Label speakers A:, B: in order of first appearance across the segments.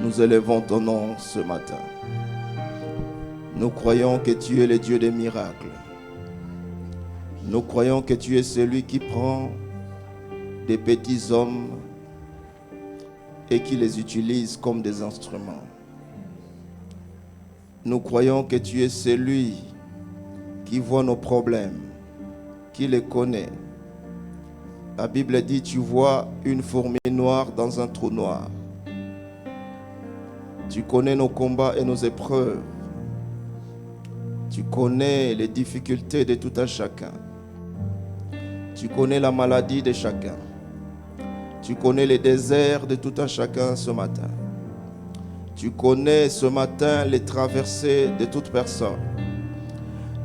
A: Nous élevons ton nom ce matin. Nous croyons que tu es le Dieu des miracles. Nous croyons que tu es celui qui prend des petits hommes et qui les utilise comme des instruments. Nous croyons que tu es celui qui voit nos problèmes, qui les connaît. La Bible dit, tu vois une fourmi noire dans un trou noir. Tu connais nos combats et nos épreuves. Tu connais les difficultés de tout un chacun. Tu connais la maladie de chacun. Tu connais les déserts de tout un chacun ce matin. Tu connais ce matin les traversées de toute personne.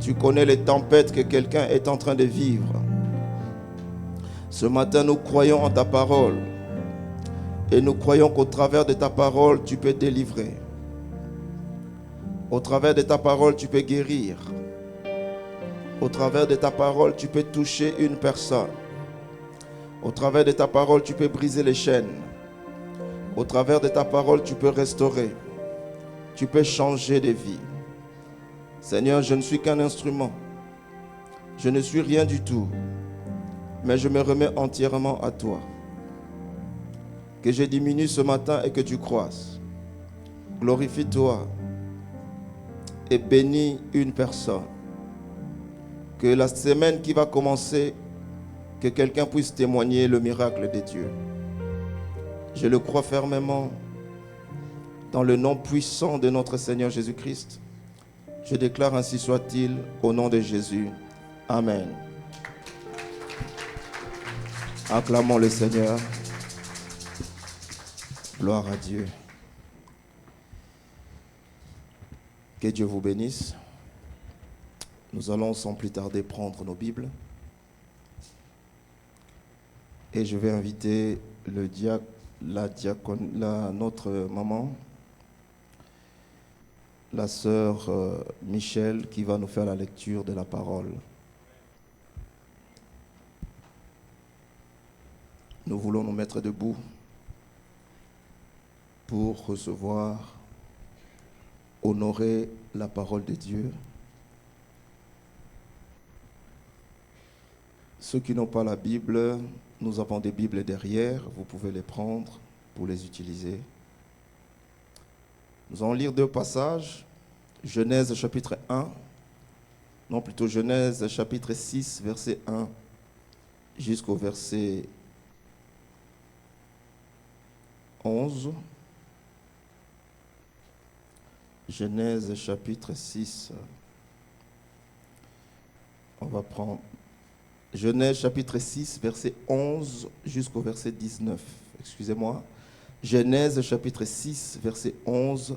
A: Tu connais les tempêtes que quelqu'un est en train de vivre. Ce matin, nous croyons en ta parole. Et nous croyons qu'au travers de ta parole, tu peux délivrer. Au travers de ta parole, tu peux guérir. Au travers de ta parole, tu peux toucher une personne. Au travers de ta parole, tu peux briser les chaînes. Au travers de ta parole, tu peux restaurer. Tu peux changer de vie. Seigneur, je ne suis qu'un instrument. Je ne suis rien du tout. Mais je me remets entièrement à toi. Que je diminue ce matin et que tu croisses. Glorifie-toi et bénis une personne. Que la semaine qui va commencer, que quelqu'un puisse témoigner le miracle de Dieu. Je le crois fermement dans le nom puissant de notre Seigneur Jésus-Christ. Je déclare ainsi soit-il au nom de Jésus. Amen. Acclamons le Seigneur. Gloire à Dieu. Que Dieu vous bénisse. Nous allons sans plus tarder prendre nos Bibles. Et je vais inviter notre maman, la sœur Michel, qui va nous faire la lecture de la parole. Nous voulons nous mettre debout pour recevoir, honorer la parole de Dieu. Ceux qui n'ont pas la Bible, nous avons des Bibles derrière, vous pouvez les prendre pour les utiliser. Nous allons lire deux passages, Genèse chapitre 1, non plutôt Genèse chapitre 6, verset 1 jusqu'au verset 11. Genèse chapitre 6. On va prendre Genèse chapitre 6, verset 11 jusqu'au verset 19. Excusez-moi. Genèse chapitre 6, verset 11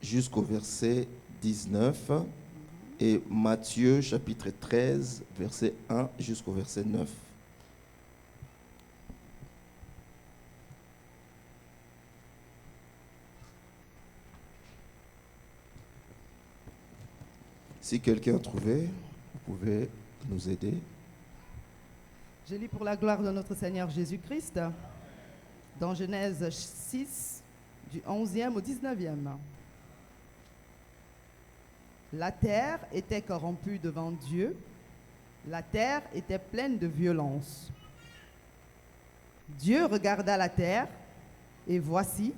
A: jusqu'au verset 19. Et Matthieu chapitre 13, verset 1 jusqu'au verset 9. Si quelqu'un a trouvé, vous pouvez nous aider.
B: Je lis pour la gloire de notre Seigneur Jésus-Christ, dans Genèse 6, du 11e au 19e. La terre était corrompue devant Dieu, la terre était pleine de violence. Dieu regarda la terre, et voici,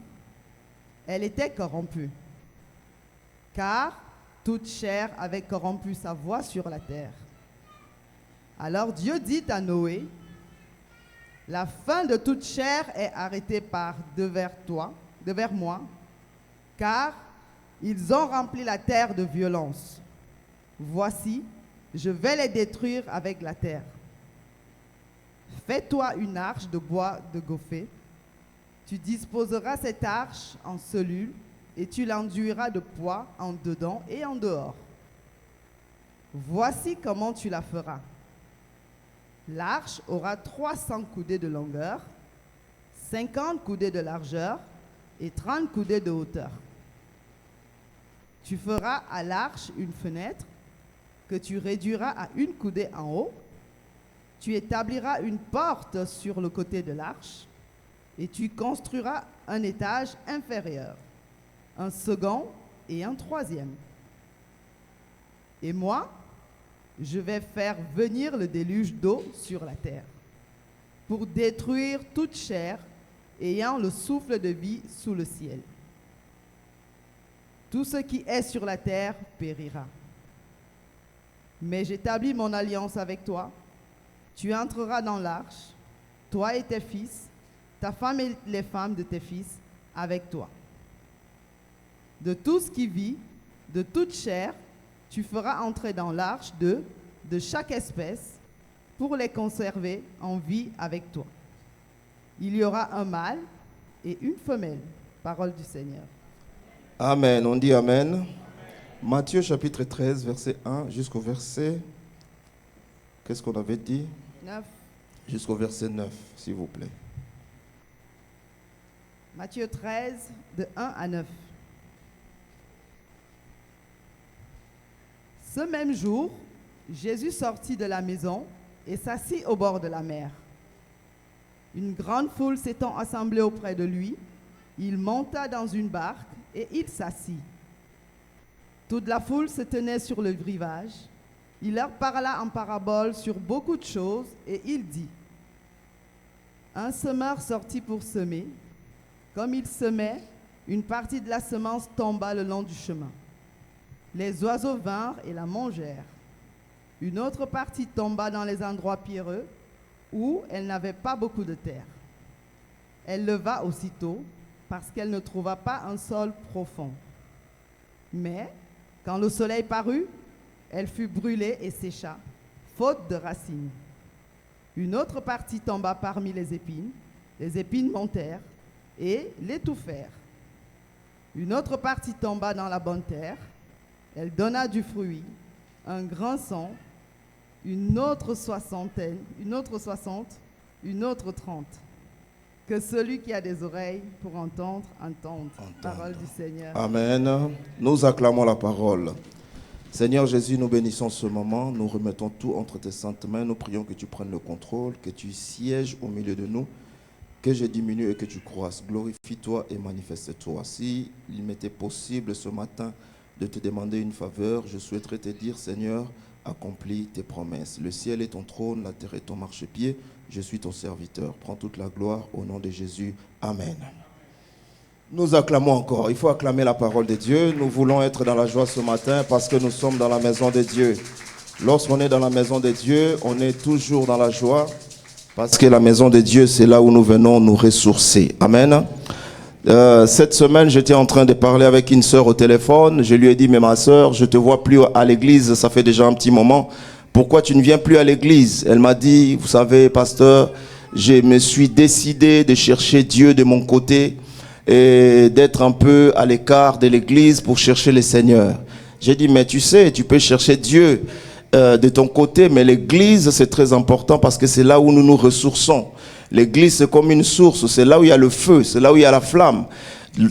B: elle était corrompue, car toute chair avait corrompu sa voie sur la terre. Alors Dieu dit à Noé, la fin de toute chair est arrêtée par devers moi, car ils ont rempli la terre de violence. Voici, je vais les détruire avec la terre. Fais-toi une arche de bois de gopher. Tu disposeras cette arche en cellules et tu l'enduiras de poids en dedans et en dehors. Voici comment tu la feras. L'arche aura 300 coudées de longueur, 50 coudées de largeur et 30 coudées de hauteur. Tu feras à l'arche une fenêtre que tu réduiras à une coudée en haut. Tu établiras une porte sur le côté de l'arche et tu construiras un étage inférieur. un second et un troisième. Et moi, je vais faire venir le déluge d'eau sur la terre, pour détruire toute chair ayant le souffle de vie sous le ciel. Tout ce qui est sur la terre périra. Mais j'établis mon alliance avec toi. Tu entreras dans l'arche, toi et tes fils, ta femme et les femmes de tes fils avec toi. De tout ce qui vit, de toute chair, tu feras entrer dans l'arche de chaque espèce pour les conserver en vie avec toi. Il y aura un mâle et une femelle. Parole du Seigneur.
A: Amen. On dit Amen. Matthieu chapitre 13, verset 1 jusqu'au verset... Qu'est-ce qu'on avait dit?
B: 9.
A: Jusqu'au verset 9, s'il vous plaît.
B: Matthieu 13, de 1 à 9. Ce même jour, Jésus sortit de la maison et s'assit au bord de la mer. Une grande foule s'étant assemblée auprès de lui, il monta dans une barque et il s'assit. Toute la foule se tenait sur le rivage. Il leur parla en parabole sur beaucoup de choses et il dit: Un semeur sortit pour semer. Comme il semait, une partie de la semence tomba le long du chemin. Les oiseaux vinrent et la mangèrent. Une autre partie tomba dans les endroits pierreux où elle n'avait pas beaucoup de terre. Elle leva aussitôt parce qu'elle ne trouva pas un sol profond. Mais quand le soleil parut, elle fut brûlée et sécha, faute de racines. Une autre partie tomba parmi les épines montèrent et l'étouffèrent. Une autre partie tomba dans la bonne terre, elle donna du fruit, un grand 100, une autre 60, une autre 30. Que celui qui a des oreilles pour entendre, entende. Parole du Seigneur.
A: Amen. Nous acclamons la parole. Seigneur Jésus, nous bénissons ce moment, nous remettons tout entre tes saintes mains, nous prions que tu prennes le contrôle, que tu sièges au milieu de nous, que je diminue et que tu croisses. Glorifie-toi et manifeste-toi. Si il m'était possible ce matin de te demander une faveur, je souhaiterais te dire: Seigneur, accomplis tes promesses. Le ciel est ton trône, la terre est ton marchepied, je suis ton serviteur. Prends toute la gloire au nom de Jésus. Amen. Nous acclamons encore. Il faut acclamer la parole de Dieu. Nous voulons être dans la joie ce matin parce que nous sommes dans la maison de Dieu. Lorsqu'on est dans la maison de Dieu, on est toujours dans la joie parce que la maison de Dieu, c'est là où nous venons nous ressourcer. Amen. Cette semaine, j'étais en train de parler avec une sœur au téléphone. Je lui ai dit: mais ma sœur, je te vois plus à l'église, ça fait déjà un petit moment. Pourquoi tu ne viens plus à l'église? Elle m'a dit: vous savez, pasteur, je me suis décidé de chercher Dieu de mon côté et d'être un peu à l'écart de l'église pour chercher le Seigneur. J'ai dit: mais tu sais, tu peux chercher Dieu de ton côté, mais l'église, c'est très important parce que c'est là où nous nous ressourçons. L'église, c'est comme une source, c'est là où il y a le feu, c'est là où il y a la flamme.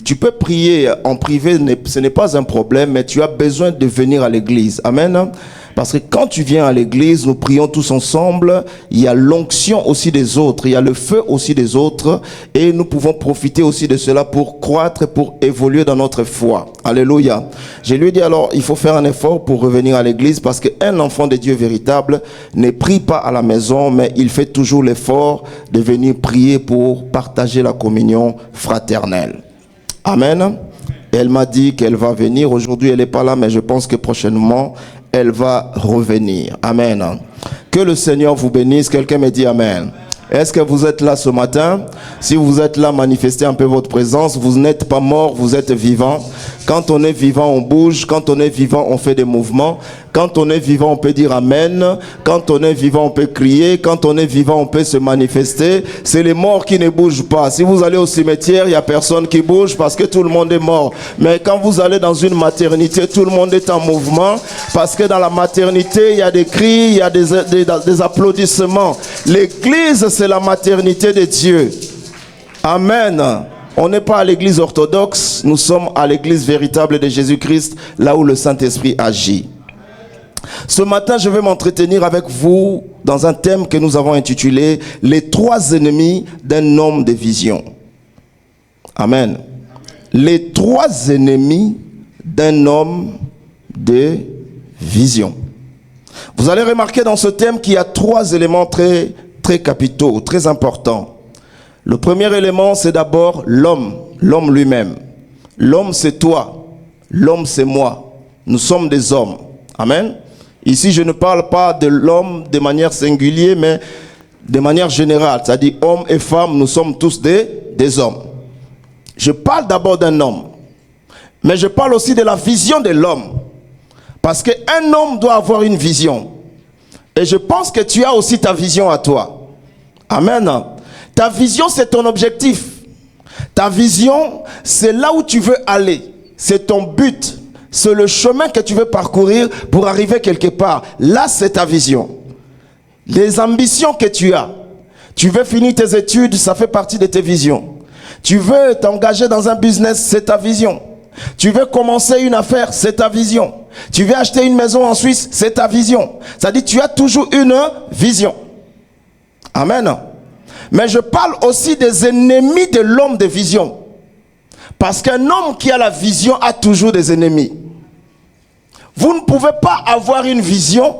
A: Tu peux prier en privé, ce n'est pas un problème, mais tu as besoin de venir à l'église. Amen. Parce que quand tu viens à l'église, nous prions tous ensemble, il y a l'onction aussi des autres, il y a le feu aussi des autres, et nous pouvons profiter aussi de cela pour croître, pour évoluer dans notre foi. Alléluia. Je lui ai dit alors, il faut faire un effort pour revenir à l'église, parce qu'un enfant de Dieu véritable ne prie pas à la maison, mais il fait toujours l'effort de venir prier pour partager la communion fraternelle. Amen. Elle m'a dit qu'elle va venir. Aujourd'hui, elle n'est pas là, mais je pense que prochainement, elle va revenir. Amen. Que le Seigneur vous bénisse. Quelqu'un me dit Amen. Est-ce que vous êtes là ce matin? Si vous êtes là, manifestez un peu votre présence. Vous n'êtes pas mort, vous êtes vivant. Quand on est vivant, on bouge. Quand on est vivant, on fait des mouvements. Quand on est vivant, on peut dire Amen. Quand on est vivant, on peut crier. Quand on est vivant, on peut se manifester. C'est les morts qui ne bougent pas. Si vous allez au cimetière, il n'y a personne qui bouge parce que tout le monde est mort. Mais quand vous allez dans une maternité, tout le monde est en mouvement parce que dans la maternité, il y a des cris, il y a des applaudissements. L'église, c'est la maternité de Dieu. Amen. On n'est pas à l'église orthodoxe, nous sommes à l'église véritable de Jésus-Christ, là où le Saint-Esprit agit. Ce matin, je vais m'entretenir avec vous dans un thème que nous avons intitulé « Les 3 ennemis d'un homme de vision ». Amen. les 3 ennemis d'un homme de vision. Vous allez remarquer dans ce thème qu'il y a 3 éléments très capitaux, très importants. Le premier élément, c'est d'abord l'homme lui-même. L'homme, c'est toi. L'homme, c'est moi. Nous sommes des hommes. Amen. Ici, je ne parle pas de l'homme de manière singulière, mais de manière générale. C'est-à-dire, hommes et femmes, nous sommes tous des hommes. Je parle d'abord d'un homme. Mais je parle aussi de la vision de l'homme. Parce qu'un homme doit avoir une vision. Et je pense que tu as aussi ta vision à toi. Amen. Ta vision, c'est ton objectif. Ta vision, c'est là où tu veux aller. C'est ton but. C'est le chemin que tu veux parcourir pour arriver quelque part. Là, c'est ta vision. Les ambitions que tu as. Tu veux finir tes études, ça fait partie de tes visions. Tu veux t'engager dans un business, c'est ta vision. Tu veux commencer une affaire, c'est ta vision. Tu veux acheter une maison en Suisse, c'est ta vision. C'est-à-dire tu as toujours une vision. Amen. Mais je parle aussi des ennemis de l'homme de vision. Parce qu'un homme qui a la vision a toujours des ennemis. Vous ne pouvez pas avoir une vision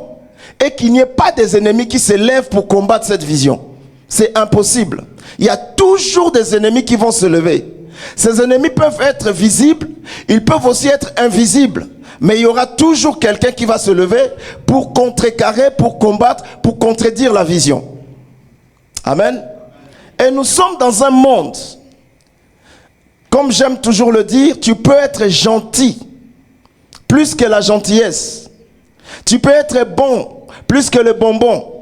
A: et qu'il n'y ait pas des ennemis qui se lèvent pour combattre cette vision. C'est impossible. Il y a toujours des ennemis qui vont se lever. Ces ennemis peuvent être visibles, ils peuvent aussi être invisibles. Mais il y aura toujours quelqu'un qui va se lever pour contrecarrer, pour combattre, pour contredire la vision. Amen. Et nous sommes dans un monde, comme j'aime toujours le dire, tu peux être gentil plus que la gentillesse. Tu peux être bon plus que le bonbon.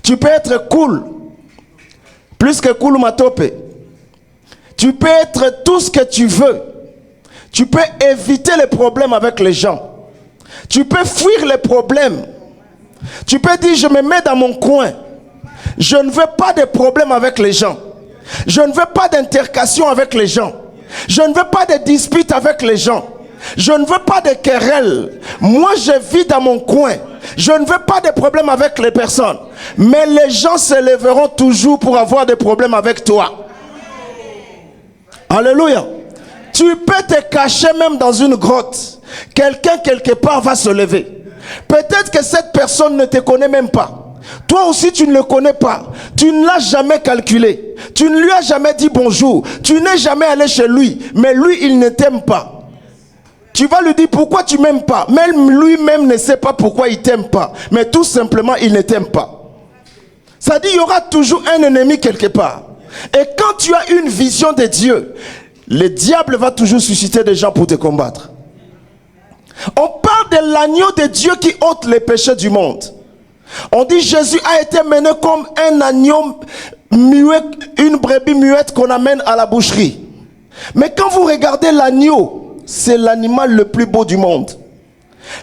A: Tu peux être cool plus que cool matope. Tu peux être tout ce que tu veux. Tu peux éviter les problèmes avec les gens. Tu peux fuir les problèmes. Tu peux dire je me mets dans mon coin. Je ne veux pas de problèmes avec les gens. Je ne veux pas d'intercation avec les gens. Je ne veux pas de disputes avec les gens. Je ne veux pas de querelles. Moi je vis dans mon coin. Je ne veux pas de problèmes avec les personnes. Mais les gens se lèveront toujours pour avoir des problèmes avec toi. Alléluia. Tu peux te cacher même dans une grotte. Quelqu'un quelque part va se lever. Peut-être que cette personne ne te connaît même pas. Toi aussi tu ne le connais pas. Tu ne l'as jamais calculé. Tu ne lui as jamais dit bonjour. Tu n'es jamais allé chez lui. Mais lui il ne t'aime pas. Tu vas lui dire pourquoi tu m'aimes pas. Même lui-même ne sait pas pourquoi il t'aime pas. Mais tout simplement il ne t'aime pas. Ça dit il y aura toujours un ennemi quelque part. Et quand tu as une vision de Dieu, le diable va toujours susciter des gens pour te combattre. On parle de l'agneau de Dieu qui ôte les péchés du monde. On dit Jésus a été mené comme un agneau muet, une brebis muette qu'on amène à la boucherie. Mais quand vous regardez l'agneau, c'est l'animal le plus beau du monde.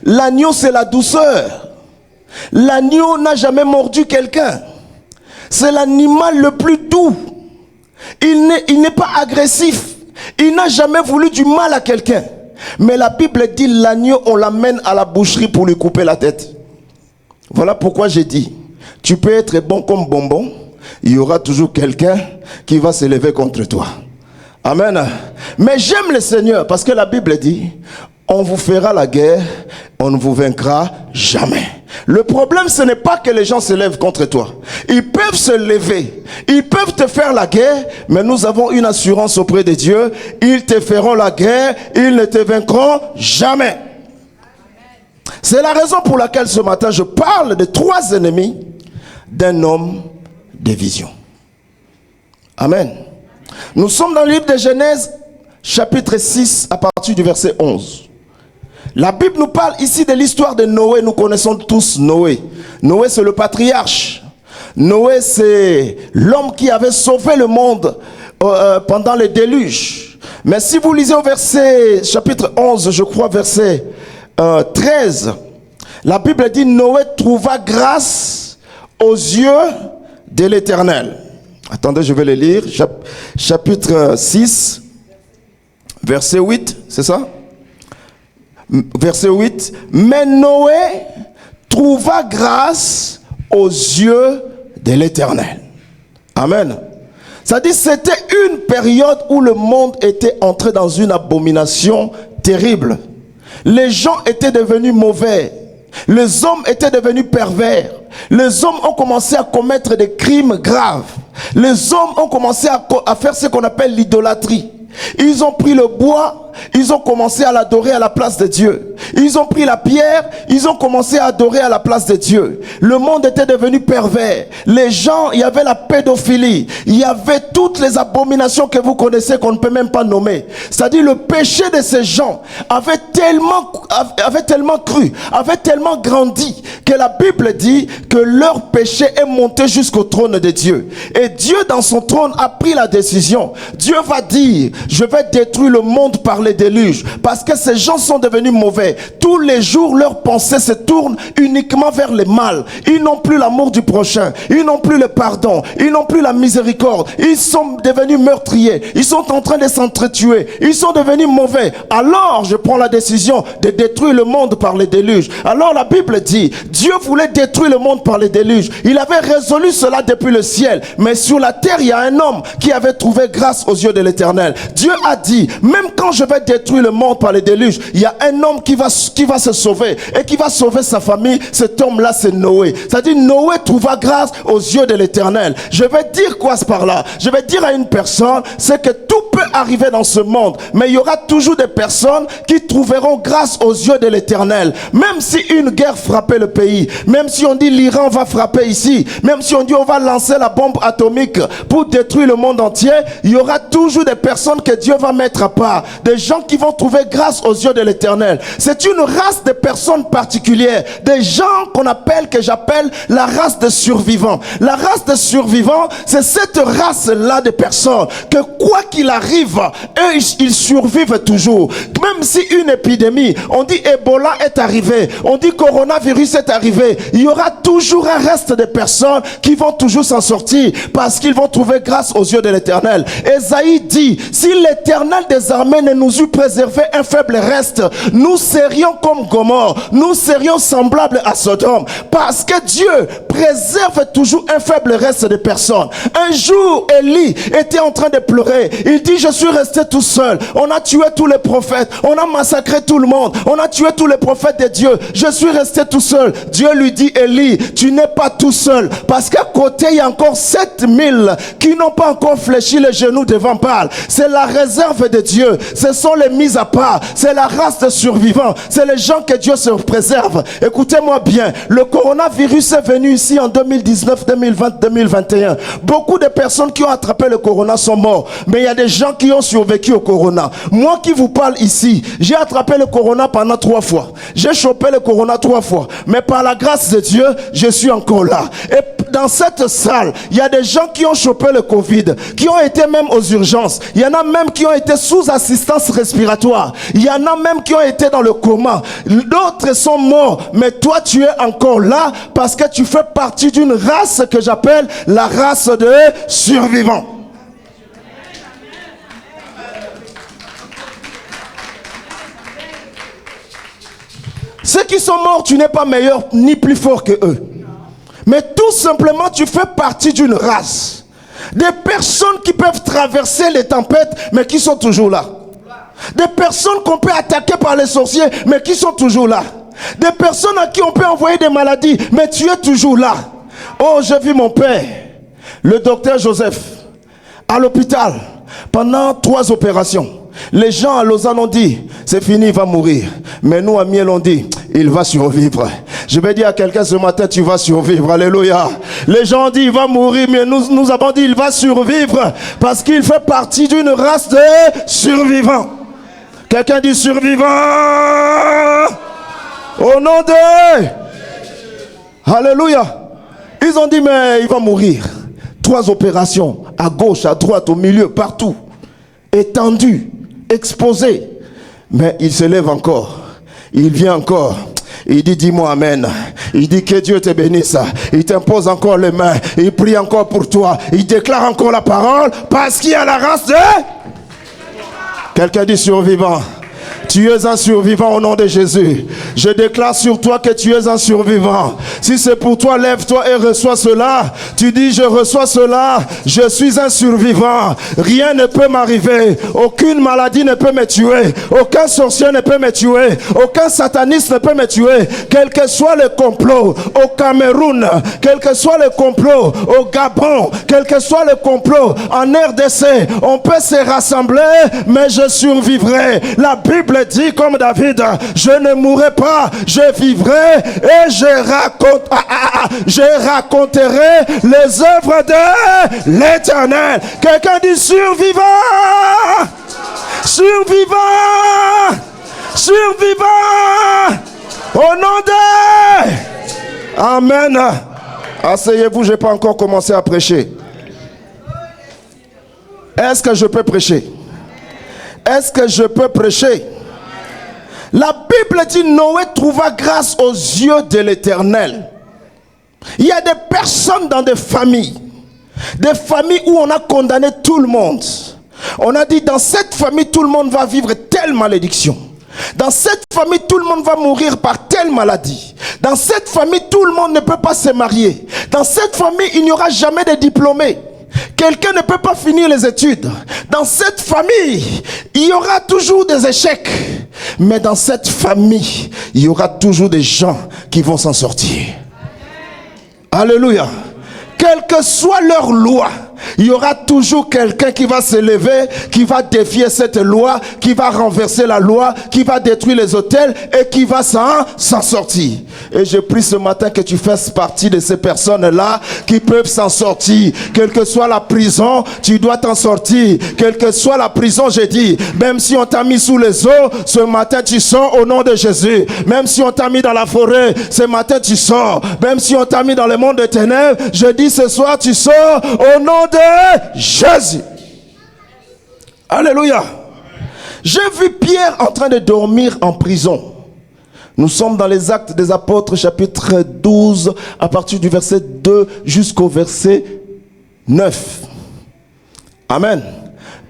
A: L'agneau, c'est la douceur. L'agneau n'a jamais mordu quelqu'un. C'est l'animal le plus doux. Il n'est pas agressif. Il n'a jamais voulu du mal à quelqu'un. Mais la Bible dit l'agneau, on l'amène à la boucherie pour lui couper la tête. Voilà pourquoi j'ai dit, tu peux être bon comme bonbon, il y aura toujours quelqu'un qui va se lever contre toi. Amen. Mais j'aime le Seigneur parce que la Bible dit, on vous fera la guerre, on ne vous vaincra jamais. Le problème, ce n'est pas que les gens se lèvent contre toi. Ils peuvent se lever, ils peuvent te faire la guerre, mais nous avons une assurance auprès de Dieu. Ils te feront la guerre, ils ne te vaincront jamais. C'est la raison pour laquelle ce matin je parle de 3 ennemis d'un homme de vision. Amen. Nous sommes dans le livre de Genèse, chapitre 6, à partir du verset 11. La Bible nous parle ici de l'histoire de Noé. Nous connaissons tous Noé. Noé, c'est le patriarche. Noé, c'est l'homme qui avait sauvé le monde pendant le déluge. Mais si vous lisez au verset, chapitre 11, je crois, verset 13, la Bible dit Noé trouva grâce aux yeux de l'Éternel. Attendez, je vais le lire. Chapitre 6, verset 8, c'est ça? Verset 8. Mais Noé trouva grâce aux yeux de l'Éternel. Amen. C'est-à-dire c'était une période où le monde était entré dans une abomination terrible. Les gens étaient devenus mauvais. Les hommes étaient devenus pervers. Les hommes ont commencé à commettre des crimes graves. Les hommes ont commencé à faire ce qu'on appelle l'idolâtrie. Ils ont pris le bois, ils ont commencé à l'adorer à la place de Dieu. Ils ont pris la pierre, ils ont commencé à adorer à la place de Dieu. Le monde était devenu pervers. Les gens, il y avait la pédophilie, il y avait toutes les abominations que vous connaissez qu'on ne peut même pas nommer. C'est-à-dire le péché de ces gens avait tellement cru, avait tellement grandi que la Bible dit que leur péché est monté jusqu'au trône de Dieu. Et Dieu dans son trône a pris la décision. Dieu va dire: je vais détruire le monde par les déluges, parce que ces gens sont devenus mauvais. Tous les jours leurs pensées se tournent uniquement vers le mal. Ils n'ont plus l'amour du prochain, ils n'ont plus le pardon, ils n'ont plus la miséricorde. Ils sont devenus meurtriers, ils sont en train de s'entretuer, ils sont devenus mauvais. Alors je prends la décision de détruire le monde par les déluges. Alors la Bible dit: Dieu voulait détruire le monde par les déluges. Il avait résolu cela depuis le ciel, mais sur la terre il y a un homme qui avait trouvé grâce aux yeux de l'Éternel. Dieu a dit: même quand je vais détruire le monde par les déluges, il y a un homme qui va se sauver et qui va sauver sa famille. Cet homme-là, c'est Noé. C'est-à-dire Noé trouva grâce aux yeux de l'Éternel. Je vais dire quoi par là? Je vais dire à une personne, c'est que tout peut arriver dans ce monde, mais il y aura toujours des personnes qui trouveront grâce aux yeux de l'Éternel. Même si une guerre frappait le pays, même si on dit l'Iran va frapper ici, même si on dit on va lancer la bombe atomique pour détruire le monde entier, il y aura toujours des personnes que Dieu va mettre à part, des gens qui vont trouver grâce aux yeux de l'Éternel. C'est une race de personnes particulières, des gens que j'appelle la race de survivants. La race de survivants, c'est cette race-là de personnes que quoi qu'il arrive, eux, ils survivent toujours. Même si une épidémie, on dit Ebola est arrivé, on dit coronavirus est arrivé, il y aura toujours un reste de personnes qui vont toujours s'en sortir parce qu'ils vont trouver grâce aux yeux de l'Éternel. Ésaïe dit: si l'Éternel des armées ne nous eût préservé un faible reste, nous serions comme Gomorrhe, nous serions semblables à Sodome. Parce que Dieu préserve toujours un faible reste de personnes. Un jour, Élie était en train de pleurer. Il dit: je suis resté tout seul. On a tué tous les prophètes, on a massacré tout le monde, on a tué tous les prophètes de Dieu. Je suis resté tout seul. Dieu lui dit: Élie, tu n'es pas tout seul, parce qu'à côté il y a encore 7000 qui n'ont pas encore fléchi les genoux devant Baal. C'est la réserve de Dieu, ce sont les mises à part, c'est la race de survivants, c'est les gens que Dieu se préserve. Écoutez-moi bien, le coronavirus est venu ici en 2019, 2020, 2021. Beaucoup de personnes qui ont attrapé le corona sont morts, mais il y a des gens qui ont survécu au corona. Moi qui vous parle ici, j'ai attrapé le corona pendant 3 fois. J'ai chopé le corona 3 fois, mais par la grâce de Dieu, je suis encore là. Et dans cette salle, il y a des gens qui ont chopé le Covid, qui ont été même aux urgences. Il y en a même qui ont été sous assistance respiratoire. Il y en a même qui ont été dans le coma. D'autres sont morts, mais toi tu es encore là parce que tu fais partie d'une race que j'appelle la race de survivants. Ceux qui sont morts, tu n'es pas meilleur ni plus fort que eux. Mais tout simplement, tu fais partie d'une race. Des personnes qui peuvent traverser les tempêtes, mais qui sont toujours là. Des personnes qu'on peut attaquer par les sorciers, mais qui sont toujours là. Des personnes à qui on peut envoyer des maladies, mais tu es toujours là. Oh, j'ai vu mon père, le docteur Joseph, à l'hôpital, pendant 3 opérations. Les gens à Lausanne ont dit: c'est fini, il va mourir. Mais nous à Miel on dit: il va survivre. Je vais dire à quelqu'un ce matin: tu vas survivre. Alléluia. Les gens ont dit: il va mourir, mais nous avons dit: il va survivre, parce qu'il fait partie d'une race de survivants. Quelqu'un dit: survivant. Au nom de... Alléluia. Ils ont dit: mais il va mourir. 3 opérations, à gauche, à droite, au milieu, partout. Étendu, exposé. Mais il se lève encore. Il vient encore. Il dit: dis-moi amen. Il dit: que Dieu te bénisse. Il t'impose encore les mains. Il prie encore pour toi. Il déclare encore la parole, parce qu'il y a la race de... Quelqu'un dit: survivant. Tu es un survivant au nom de Jésus. Je déclare sur toi que tu es un survivant. Si c'est pour toi, lève-toi et reçois cela. Tu dis, je reçois cela. Je suis un survivant. Rien ne peut m'arriver. Aucune maladie ne peut me tuer. Aucun sorcier ne peut me tuer. Aucun sataniste ne peut me tuer. Quel que soit le complot au Cameroun, quel que soit le complot au Gabon, quel que soit le complot en RDC, on peut se rassembler, mais je survivrai. La Bible dit comme David, je ne mourrai pas, je vivrai et je raconterai les œuvres de l'Éternel. Quelqu'un dit survivant, survivant, survivant, au nom de... Amen. Asseyez-vous, je n'ai pas encore commencé à prêcher. Est-ce que je peux prêcher? Est-ce que je peux prêcher? La Bible dit Noé trouva grâce aux yeux de l'Éternel. Il y a des personnes dans des familles où on a condamné tout le monde. On a dit dans cette famille tout le monde va vivre telle malédiction. Dans cette famille tout le monde va mourir par telle maladie. Dans cette famille tout le monde ne peut pas se marier. Dans cette famille il n'y aura jamais de diplômés. Quelqu'un ne peut pas finir les études. Dans cette famille, il y aura toujours des échecs. Mais dans cette famille, il y aura toujours des gens qui vont s'en sortir. Alléluia. Quelle que soit leur loi, il y aura toujours quelqu'un qui va se lever, qui va défier cette loi, qui va renverser la loi, qui va détruire les autels et qui va s'en sortir. Et je prie ce matin que tu fasses partie de ces personnes-là qui peuvent s'en sortir. Quelle que soit la prison, tu dois t'en sortir. Quelle que soit la prison, j'ai dit, même si on t'a mis sous les eaux, ce matin tu sors au nom de Jésus. Même si on t'a mis dans la forêt, ce matin tu sors. Même si on t'a mis dans le monde des ténèbres, je dis ce soir tu sors au nom de Jésus. Alléluia. J'ai vu Pierre en train de dormir en prison. Nous sommes dans les Actes des Apôtres chapitre 12 à partir du verset 2 jusqu'au verset 9. Amen.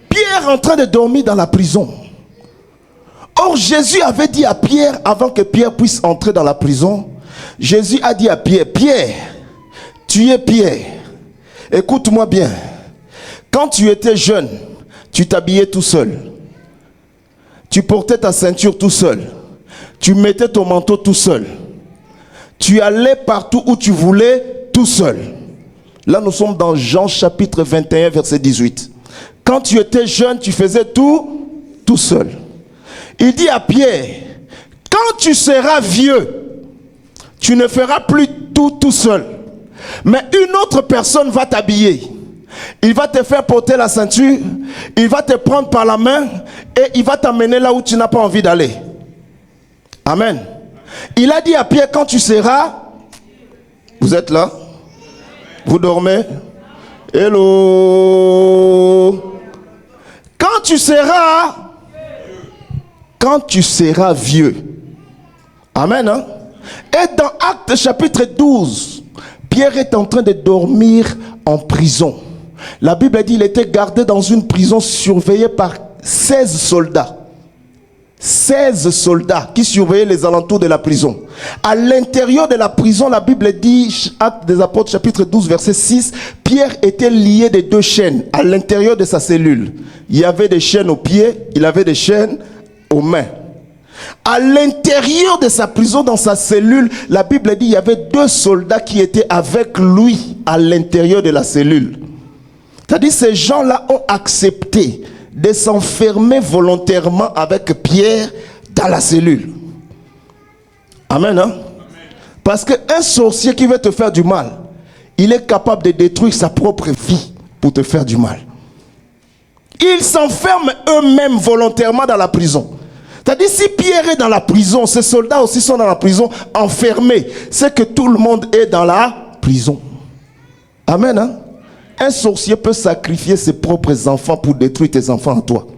A: Pierre en train de dormir dans la prison. Or Jésus avait dit à Pierre, avant que Pierre puisse entrer dans la prison, Jésus a dit à Pierre, Pierre, tu es Pierre. Écoute-moi bien. Quand tu étais jeune, tu t'habillais tout seul. Tu portais ta ceinture tout seul. Tu mettais ton manteau tout seul. Tu allais partout où tu voulais tout seul. Là, nous sommes dans Jean chapitre 21, verset 18. Quand tu étais jeune, tu faisais tout seul. Il dit à Pierre, quand tu seras vieux, tu ne feras plus tout seul. Mais une autre personne va t'habiller. Il va te faire porter la ceinture. Il va te prendre par la main et il va t'amener là où tu n'as pas envie d'aller. Amen. Il a dit à Pierre, quand tu seras... Vous êtes là? Vous dormez? Hello? Quand tu seras vieux. Amen. Hein? Et dans Actes chapitre 12, Pierre est en train de dormir en prison. La Bible dit qu'il était gardé dans une prison surveillée par 16 soldats. 16 soldats qui surveillaient les alentours de la prison. À l'intérieur de la prison, la Bible dit, Actes des Apôtres chapitre 12 verset 6, Pierre était lié de 2 chaînes à l'intérieur de sa cellule. Il y avait des chaînes aux pieds, il avait des chaînes aux mains. À l'intérieur de sa prison, dans sa cellule, la Bible dit qu'il y avait 2 soldats qui étaient avec lui à l'intérieur de la cellule. C'est-à-dire ces gens-là ont accepté de s'enfermer volontairement avec Pierre dans la cellule. Amen. Hein? Parce qu'un sorcier qui veut te faire du mal, il est capable de détruire sa propre vie pour te faire du mal. Ils s'enferment eux-mêmes volontairement dans la prison. C'est-à-dire si Pierre est dans la prison, ces soldats aussi sont dans la prison enfermés. C'est que tout le monde est dans la prison. Amen. Hein? Un sorcier peut sacrifier ses propres enfants pour détruire tes enfants à toi.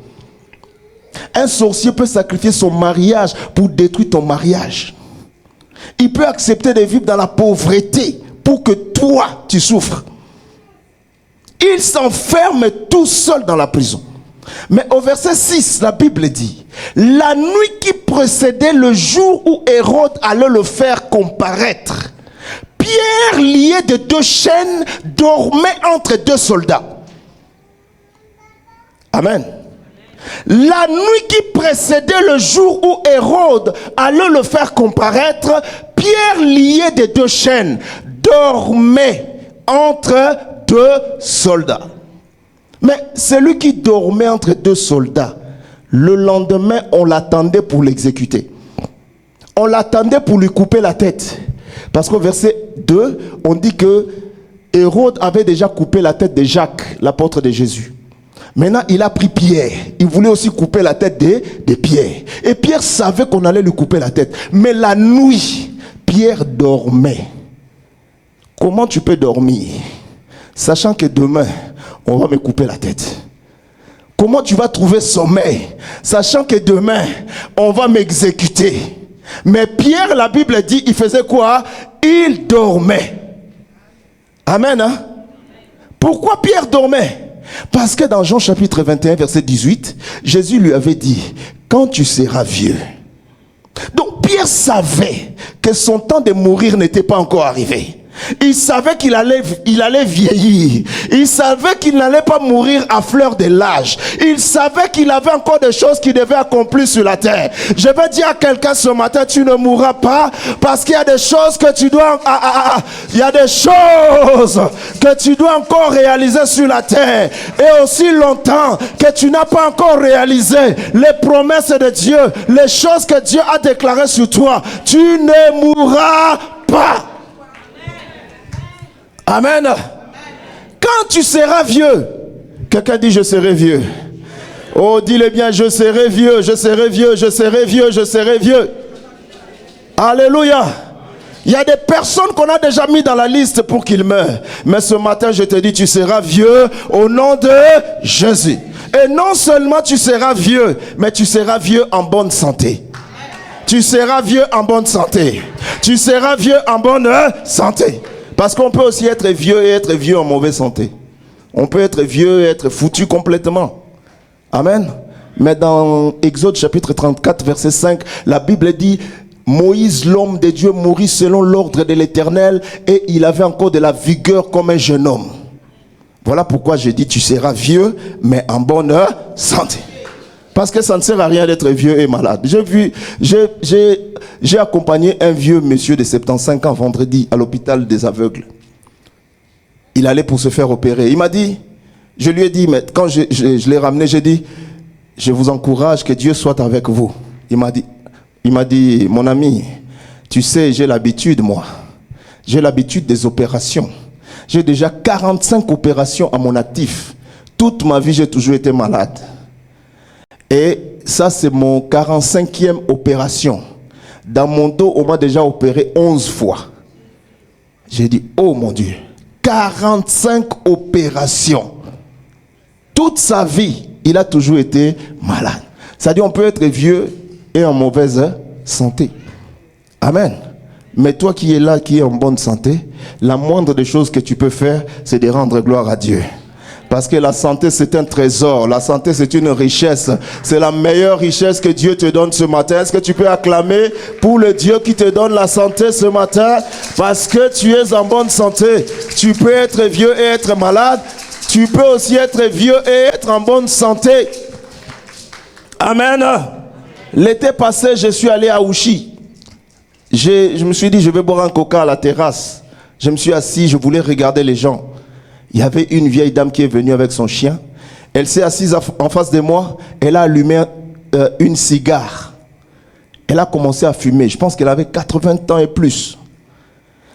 A: Un sorcier peut sacrifier son mariage pour détruire ton mariage. Il peut accepter de vivre dans la pauvreté pour que toi, tu souffres. Il s'enferme tout seul dans la prison. Mais au verset 6, la Bible dit, La nuit qui précédait le jour où Hérode allait le faire comparaître, Pierre, lié de 2 chaînes, dormait entre 2 soldats. Amen. La nuit qui précédait le jour où Hérode allait le faire comparaître, Pierre, lié de 2 chaînes, dormait entre 2 soldats. Mais celui qui dormait entre 2 soldats, le lendemain, on l'attendait pour l'exécuter. On l'attendait pour lui couper la tête. Parce qu'au verset 2, on dit que Hérode avait déjà coupé la tête de Jacques, l'apôtre de Jésus. Maintenant, il a pris Pierre. Il voulait aussi couper la tête de Pierre. Et Pierre savait qu'on allait lui couper la tête. Mais la nuit, Pierre dormait. Comment tu peux dormir, sachant que demain, on va me couper la tête? Comment tu vas trouver sommeil, sachant que demain, on va m'exécuter? Mais Pierre, la Bible dit, il faisait quoi? Il dormait. Amen. Hein? Pourquoi Pierre dormait? Parce que dans Jean chapitre 21, verset 18, Jésus lui avait dit, quand tu seras vieux. Donc Pierre savait que son temps de mourir n'était pas encore arrivé. Il savait qu'il allait vieillir. Il savait qu'il n'allait pas mourir à fleur de l'âge. Il savait qu'il avait encore des choses qu'il devait accomplir sur la terre. Je vais dire à quelqu'un ce matin, tu ne mourras pas parce qu'il y a des choses que tu dois... il y a des choses que tu dois encore réaliser sur la terre. Et aussi longtemps que tu n'as pas encore réalisé les promesses de Dieu, les choses que Dieu a déclarées sur toi, tu ne mourras pas. Amen. Quand tu seras vieux, quelqu'un dit je serai vieux. Oh, dis-le bien, je serai vieux, je serai vieux, je serai vieux, je serai vieux. Alléluia. Il y a des personnes qu'on a déjà mis dans la liste pour qu'ils meurent. Mais ce matin, je te dis, tu seras vieux au nom de Jésus. Et non seulement tu seras vieux, mais tu seras vieux en bonne santé. Tu seras vieux en bonne santé. Tu seras vieux en bonne santé. Parce qu'on peut aussi être vieux et être vieux en mauvaise santé. On peut être vieux et être foutu complètement. Amen. Mais dans Exode chapitre 34, verset 5, la Bible dit, Moïse, l'homme de Dieu, mourut selon l'ordre de l'Éternel et il avait encore de la vigueur comme un jeune homme. Voilà pourquoi je dis, tu seras vieux, mais en bonne santé. Parce que ça ne sert à rien d'être vieux et malade. J'ai accompagné un vieux monsieur de 75 ans vendredi à l'hôpital des aveugles. Il allait pour se faire opérer. Il m'a dit, je lui ai dit, mais quand je l'ai ramené, j'ai dit, je vous encourage, que Dieu soit avec vous. Il m'a dit, mon ami, tu sais, j'ai l'habitude, moi. J'ai l'habitude des opérations. J'ai déjà 45 opérations à mon actif. Toute ma vie, j'ai toujours été malade. Et ça, c'est mon 45e opération. Dans mon dos, on m'a déjà opéré 11 fois. J'ai dit, oh mon Dieu, 45 opérations. Toute sa vie, il a toujours été malade. C'est-à-dire, on peut être vieux et en mauvaise santé. Amen. Mais toi qui es là, qui es en bonne santé, la moindre des choses que tu peux faire, c'est de rendre gloire à Dieu. Parce que la santé, c'est un trésor. La santé, c'est une richesse. C'est la meilleure richesse que Dieu te donne ce matin. Est-ce que tu peux acclamer pour le Dieu qui te donne la santé ce matin? Parce que tu es en bonne santé. Tu peux être vieux et être malade. Tu peux aussi être vieux et être en bonne santé. Amen. L'été passé, je suis allé à Ouchy. Je me suis dit, je vais boire un coca à la terrasse. Je me suis assis, je voulais regarder les gens. Il y avait une vieille dame qui est venue avec son chien. Elle s'est assise en face de moi. Elle a allumé une cigare. Elle a commencé à fumer. Je pense qu'elle avait 80 ans et plus.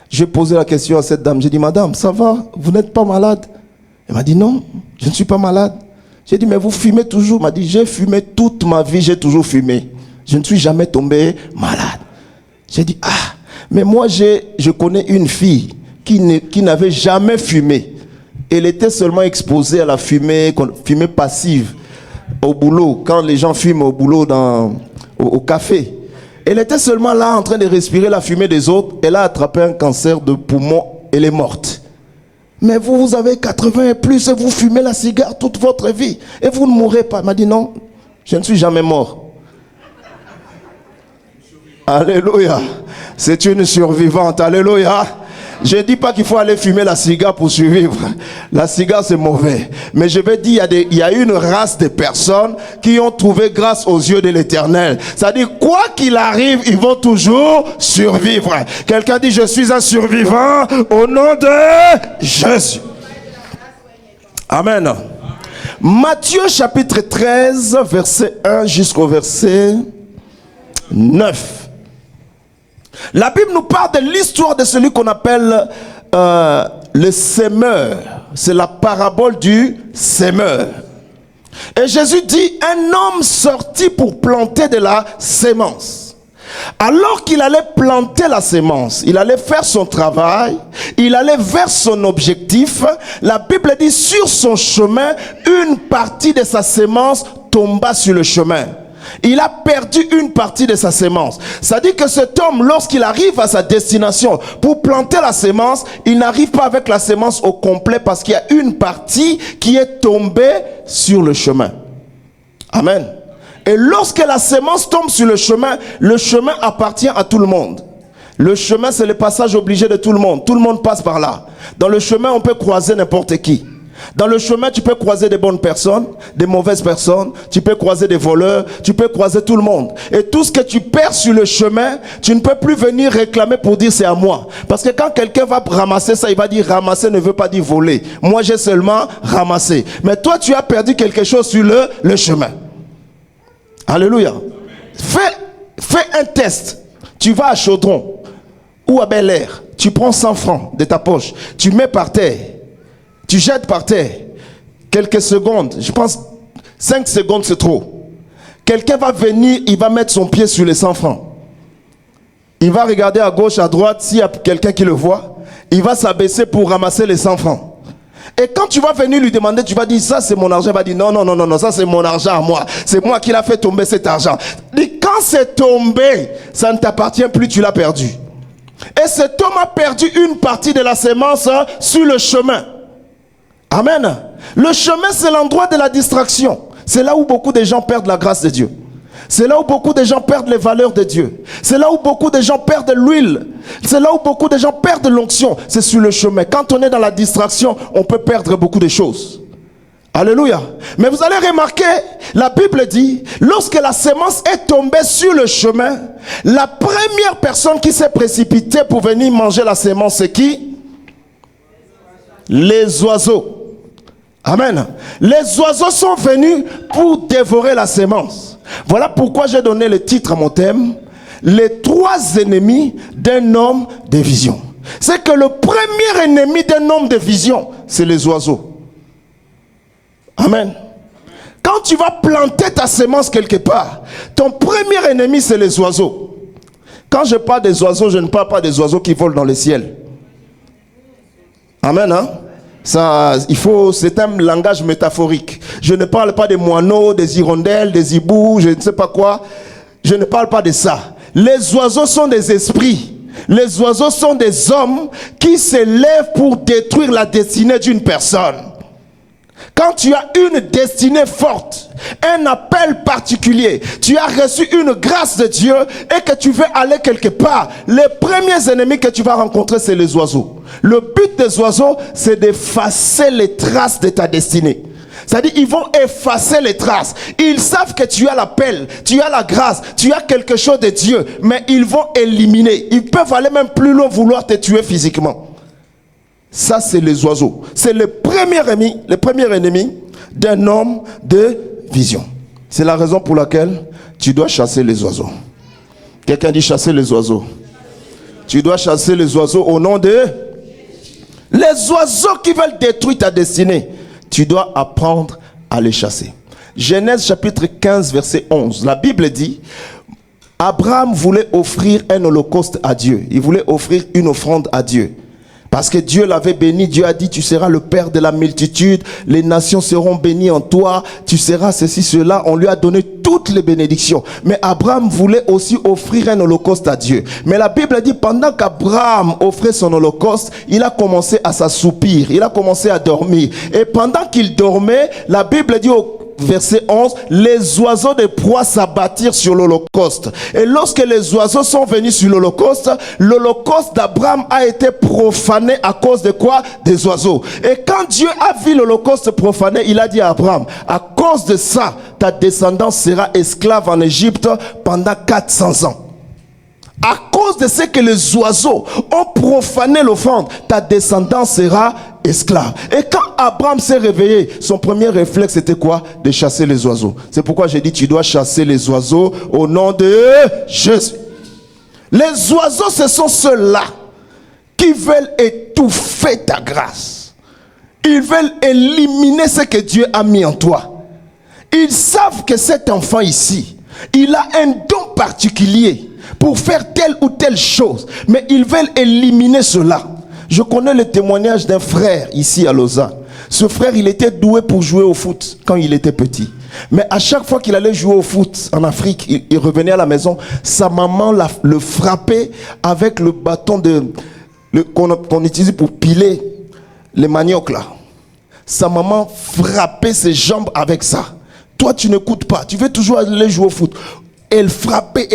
A: J'ai posé la question à cette dame. J'ai dit, madame, ça va? Vous n'êtes pas malade? Elle m'a dit, non, je ne suis pas malade. J'ai dit, mais vous fumez toujours? Elle m'a dit, j'ai fumé toute ma vie, j'ai toujours fumé. Je ne suis jamais tombé malade. J'ai dit, ah, mais moi, je connais une fille qui n'avait jamais fumé. Elle était seulement exposée à la fumée passive au boulot, quand les gens fument au boulot au café. Elle était seulement là en train de respirer la fumée des autres. Elle a attrapé un cancer de poumon. Elle est morte. Mais vous avez 80 et plus et vous fumez la cigare toute votre vie et vous ne mourrez pas. Elle m'a dit non, je ne suis jamais mort. Alléluia. C'est une survivante. Alléluia. Je ne dis pas qu'il faut aller fumer la cigare pour survivre. La cigare, c'est mauvais. Mais je vais dire, il y a une race de personnes qui ont trouvé grâce aux yeux de l'Éternel. C'est-à-dire, quoi qu'il arrive, ils vont toujours survivre. Quelqu'un dit, je suis un survivant au nom de Jésus. Amen. Matthieu chapitre 13, verset 1 jusqu'au verset 9. La Bible nous parle de l'histoire de celui qu'on appelle le sémeur. C'est la parabole du sémeur. Et Jésus dit, un homme sortit pour planter de la sémence. Alors qu'il allait planter la sémence, il allait faire son travail, il allait vers son objectif. La Bible dit, sur son chemin, une partie de sa sémence tomba sur le chemin. Il a perdu une partie de sa sémence. Ça dit que cet homme, lorsqu'il arrive à sa destination pour planter la sémence, il n'arrive pas avec la sémence au complet parce qu'il y a une partie qui est tombée sur le chemin. Amen. Et lorsque la sémence tombe sur le chemin appartient à tout le monde. Le chemin, c'est le passage obligé de tout le monde. Tout le monde passe par là. Dans le chemin, on peut croiser n'importe qui. Dans le chemin, tu peux croiser des bonnes personnes, des mauvaises personnes, tu peux croiser des voleurs, tu peux croiser tout le monde. Et tout ce que tu perds sur le chemin, tu ne peux plus venir réclamer pour dire c'est à moi. Parce que quand quelqu'un va ramasser ça, il va dire ramasser ne veut pas dire voler. Moi, j'ai seulement ramassé. Mais toi, tu as perdu quelque chose sur le chemin. Alléluia. Fais un test. Tu vas à Chaudron ou à Bel Air, tu prends 100 francs de ta poche, tu mets par terre. Tu jettes par terre, quelques secondes, je pense 5 secondes c'est trop. Quelqu'un va venir, il va mettre son pied sur les 100 francs. Il va regarder à gauche, à droite, s'il y a quelqu'un qui le voit. Il va s'abaisser pour ramasser les 100 francs. Et quand tu vas venir lui demander, tu vas dire ça c'est mon argent. Il va dire non, ça c'est mon argent à moi. C'est moi qui l'a fait tomber cet argent. Et quand c'est tombé, ça ne t'appartient plus, tu l'as perdu. Et cet homme a perdu une partie de la sémence sur le chemin. Amen. Le chemin, c'est l'endroit de la distraction. C'est là où beaucoup de gens perdent la grâce de Dieu. C'est là où beaucoup de gens perdent les valeurs de Dieu. C'est là où beaucoup de gens perdent l'huile. C'est là où beaucoup de gens perdent l'onction. C'est sur le chemin. Quand on est dans la distraction, on peut perdre beaucoup de choses. Alléluia. Mais vous allez remarquer, la Bible dit, lorsque la sémence est tombée sur le chemin, la première personne qui s'est précipitée pour venir manger la sémence, c'est qui? Les oiseaux. Amen. Les oiseaux sont venus pour dévorer la sémence. Voilà pourquoi j'ai donné le titre à mon thème, les 3 ennemis d'un homme de vision. C'est que le premier ennemi d'un homme de vision, c'est les oiseaux. Amen. Quand tu vas planter ta sémence quelque part, ton premier ennemi, c'est les oiseaux. Quand je parle des oiseaux, je ne parle pas des oiseaux qui volent dans le ciel. Amen, hein? Ça, c'est un langage métaphorique. Je ne parle pas des moineaux, des hirondelles, des hiboux, je ne sais pas quoi. Je ne parle pas de ça. Les oiseaux sont des esprits. Les oiseaux sont des hommes qui se lèvent pour détruire la destinée d'une personne. Quand tu as une destinée forte, un appel particulier, tu as reçu une grâce de Dieu et que tu veux aller quelque part, les premiers ennemis que tu vas rencontrer, c'est les oiseaux. Le but des oiseaux, c'est d'effacer les traces de ta destinée. C'est-à-dire, ils vont effacer les traces. Ils savent que tu as l'appel, tu as la grâce, tu as quelque chose de Dieu, mais ils vont éliminer. Ils peuvent aller même plus loin, vouloir te tuer physiquement. Ça, c'est les oiseaux. C'est le premier ennemi d'un homme de vision. C'est la raison pour laquelle tu dois chasser les oiseaux. Quelqu'un dit chasser les oiseaux. Tu dois chasser les oiseaux au nom de... Les oiseaux qui veulent détruire ta destinée, tu dois apprendre à les chasser. Genèse chapitre 15, verset 11. La Bible dit, Abraham voulait offrir un holocauste à Dieu. Il voulait offrir une offrande à Dieu. Parce que Dieu l'avait béni, Dieu a dit, tu seras le père de la multitude, les nations seront bénies en toi, tu seras ceci, cela. On lui a donné toutes les bénédictions. Mais Abraham voulait aussi offrir un holocauste à Dieu. Mais la Bible dit, pendant qu'Abraham offrait son holocauste, il a commencé à s'assoupir, il a commencé à dormir. Et pendant qu'il dormait, la Bible dit, verset 11, les oiseaux de proie s'abattirent sur l'Holocauste. Et lorsque les oiseaux sont venus sur l'Holocauste d'Abraham a été profané à cause de quoi? Des oiseaux. Et quand Dieu a vu l'Holocauste profané, il a dit à Abraham, à cause de ça, ta descendance sera esclave en Égypte pendant 400 ans. À cause de ce que les oiseaux ont profané l'offrande, ta descendance sera esclave. Et quand Abraham s'est réveillé, son premier réflexe était quoi? De chasser les oiseaux. C'est pourquoi j'ai dit, tu dois chasser les oiseaux au nom de Jésus. Les oiseaux, ce sont ceux-là qui veulent étouffer ta grâce. Ils veulent éliminer ce que Dieu a mis en toi. Ils savent que cet enfant ici, il a un don particulier pour faire telle ou telle chose, mais ils veulent éliminer cela. Je connais le témoignage d'un frère ici à Lausanne. Ce frère, il était doué pour jouer au foot quand il était petit. Mais à chaque fois qu'il allait jouer au foot en Afrique, il revenait à la maison, sa maman le frappait avec le bâton qu'on utilise pour piler les maniocs là. Sa maman frappait ses jambes avec ça. Toi, tu n'écoutes pas. Tu veux toujours aller jouer au foot. Elle frappait,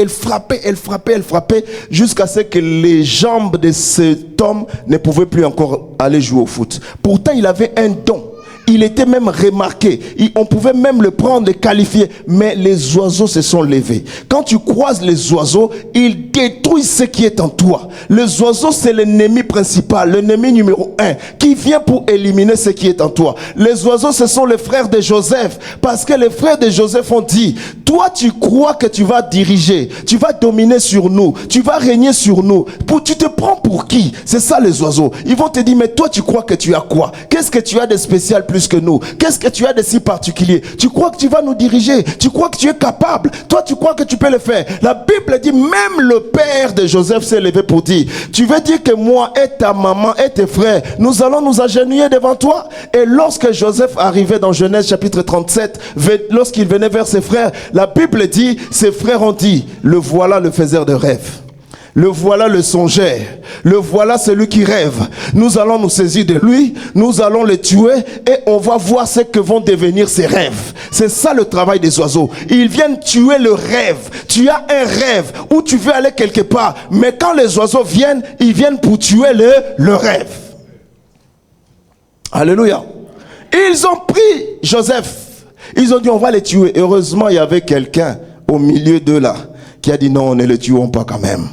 A: jusqu'à ce que les jambes de cet homme ne pouvaient plus encore aller jouer au foot. Pourtant, il avait un don. Il était même remarqué. On pouvait même le prendre, le qualifier. Mais les oiseaux se sont levés. Quand tu croises les oiseaux, ils détruisent ce qui est en toi. Les oiseaux, c'est l'ennemi principal, l'ennemi numéro 1, qui vient pour éliminer ce qui est en toi. Les oiseaux, ce sont les frères de Joseph. Parce que les frères de Joseph ont dit, toi, tu crois que tu vas diriger, tu vas dominer sur nous, tu vas régner sur nous. Tu te prends pour qui? C'est ça les oiseaux. Ils vont te dire, mais toi, tu crois que tu as quoi? Qu'est-ce que tu as de spécial plus que nous? Qu'est-ce que tu as de si particulier? Tu crois que tu vas nous diriger? Tu crois que tu es capable? Toi, tu crois que tu peux le faire? La Bible dit, même le père de Joseph s'est levé pour dire, tu veux dire que moi et ta maman et tes frères, nous allons nous agenouiller devant toi? Et lorsque Joseph arrivait dans Genèse chapitre 37, lorsqu'il venait vers ses frères, la Bible dit, ses frères ont dit, le voilà le faiseur de rêves. Le voilà le songeur. Le voilà celui qui rêve. Nous allons nous saisir de lui. Nous allons le tuer. Et on va voir ce que vont devenir ses rêves. C'est ça le travail des oiseaux. Ils viennent tuer le rêve. Tu as un rêve où tu veux aller quelque part. Mais quand les oiseaux viennent, ils viennent pour tuer le rêve. Alléluia. Ils ont pris Joseph. Ils ont dit on va les tuer. Heureusement il y avait quelqu'un au milieu d'eux là qui a dit non, ne les tuons pas quand même.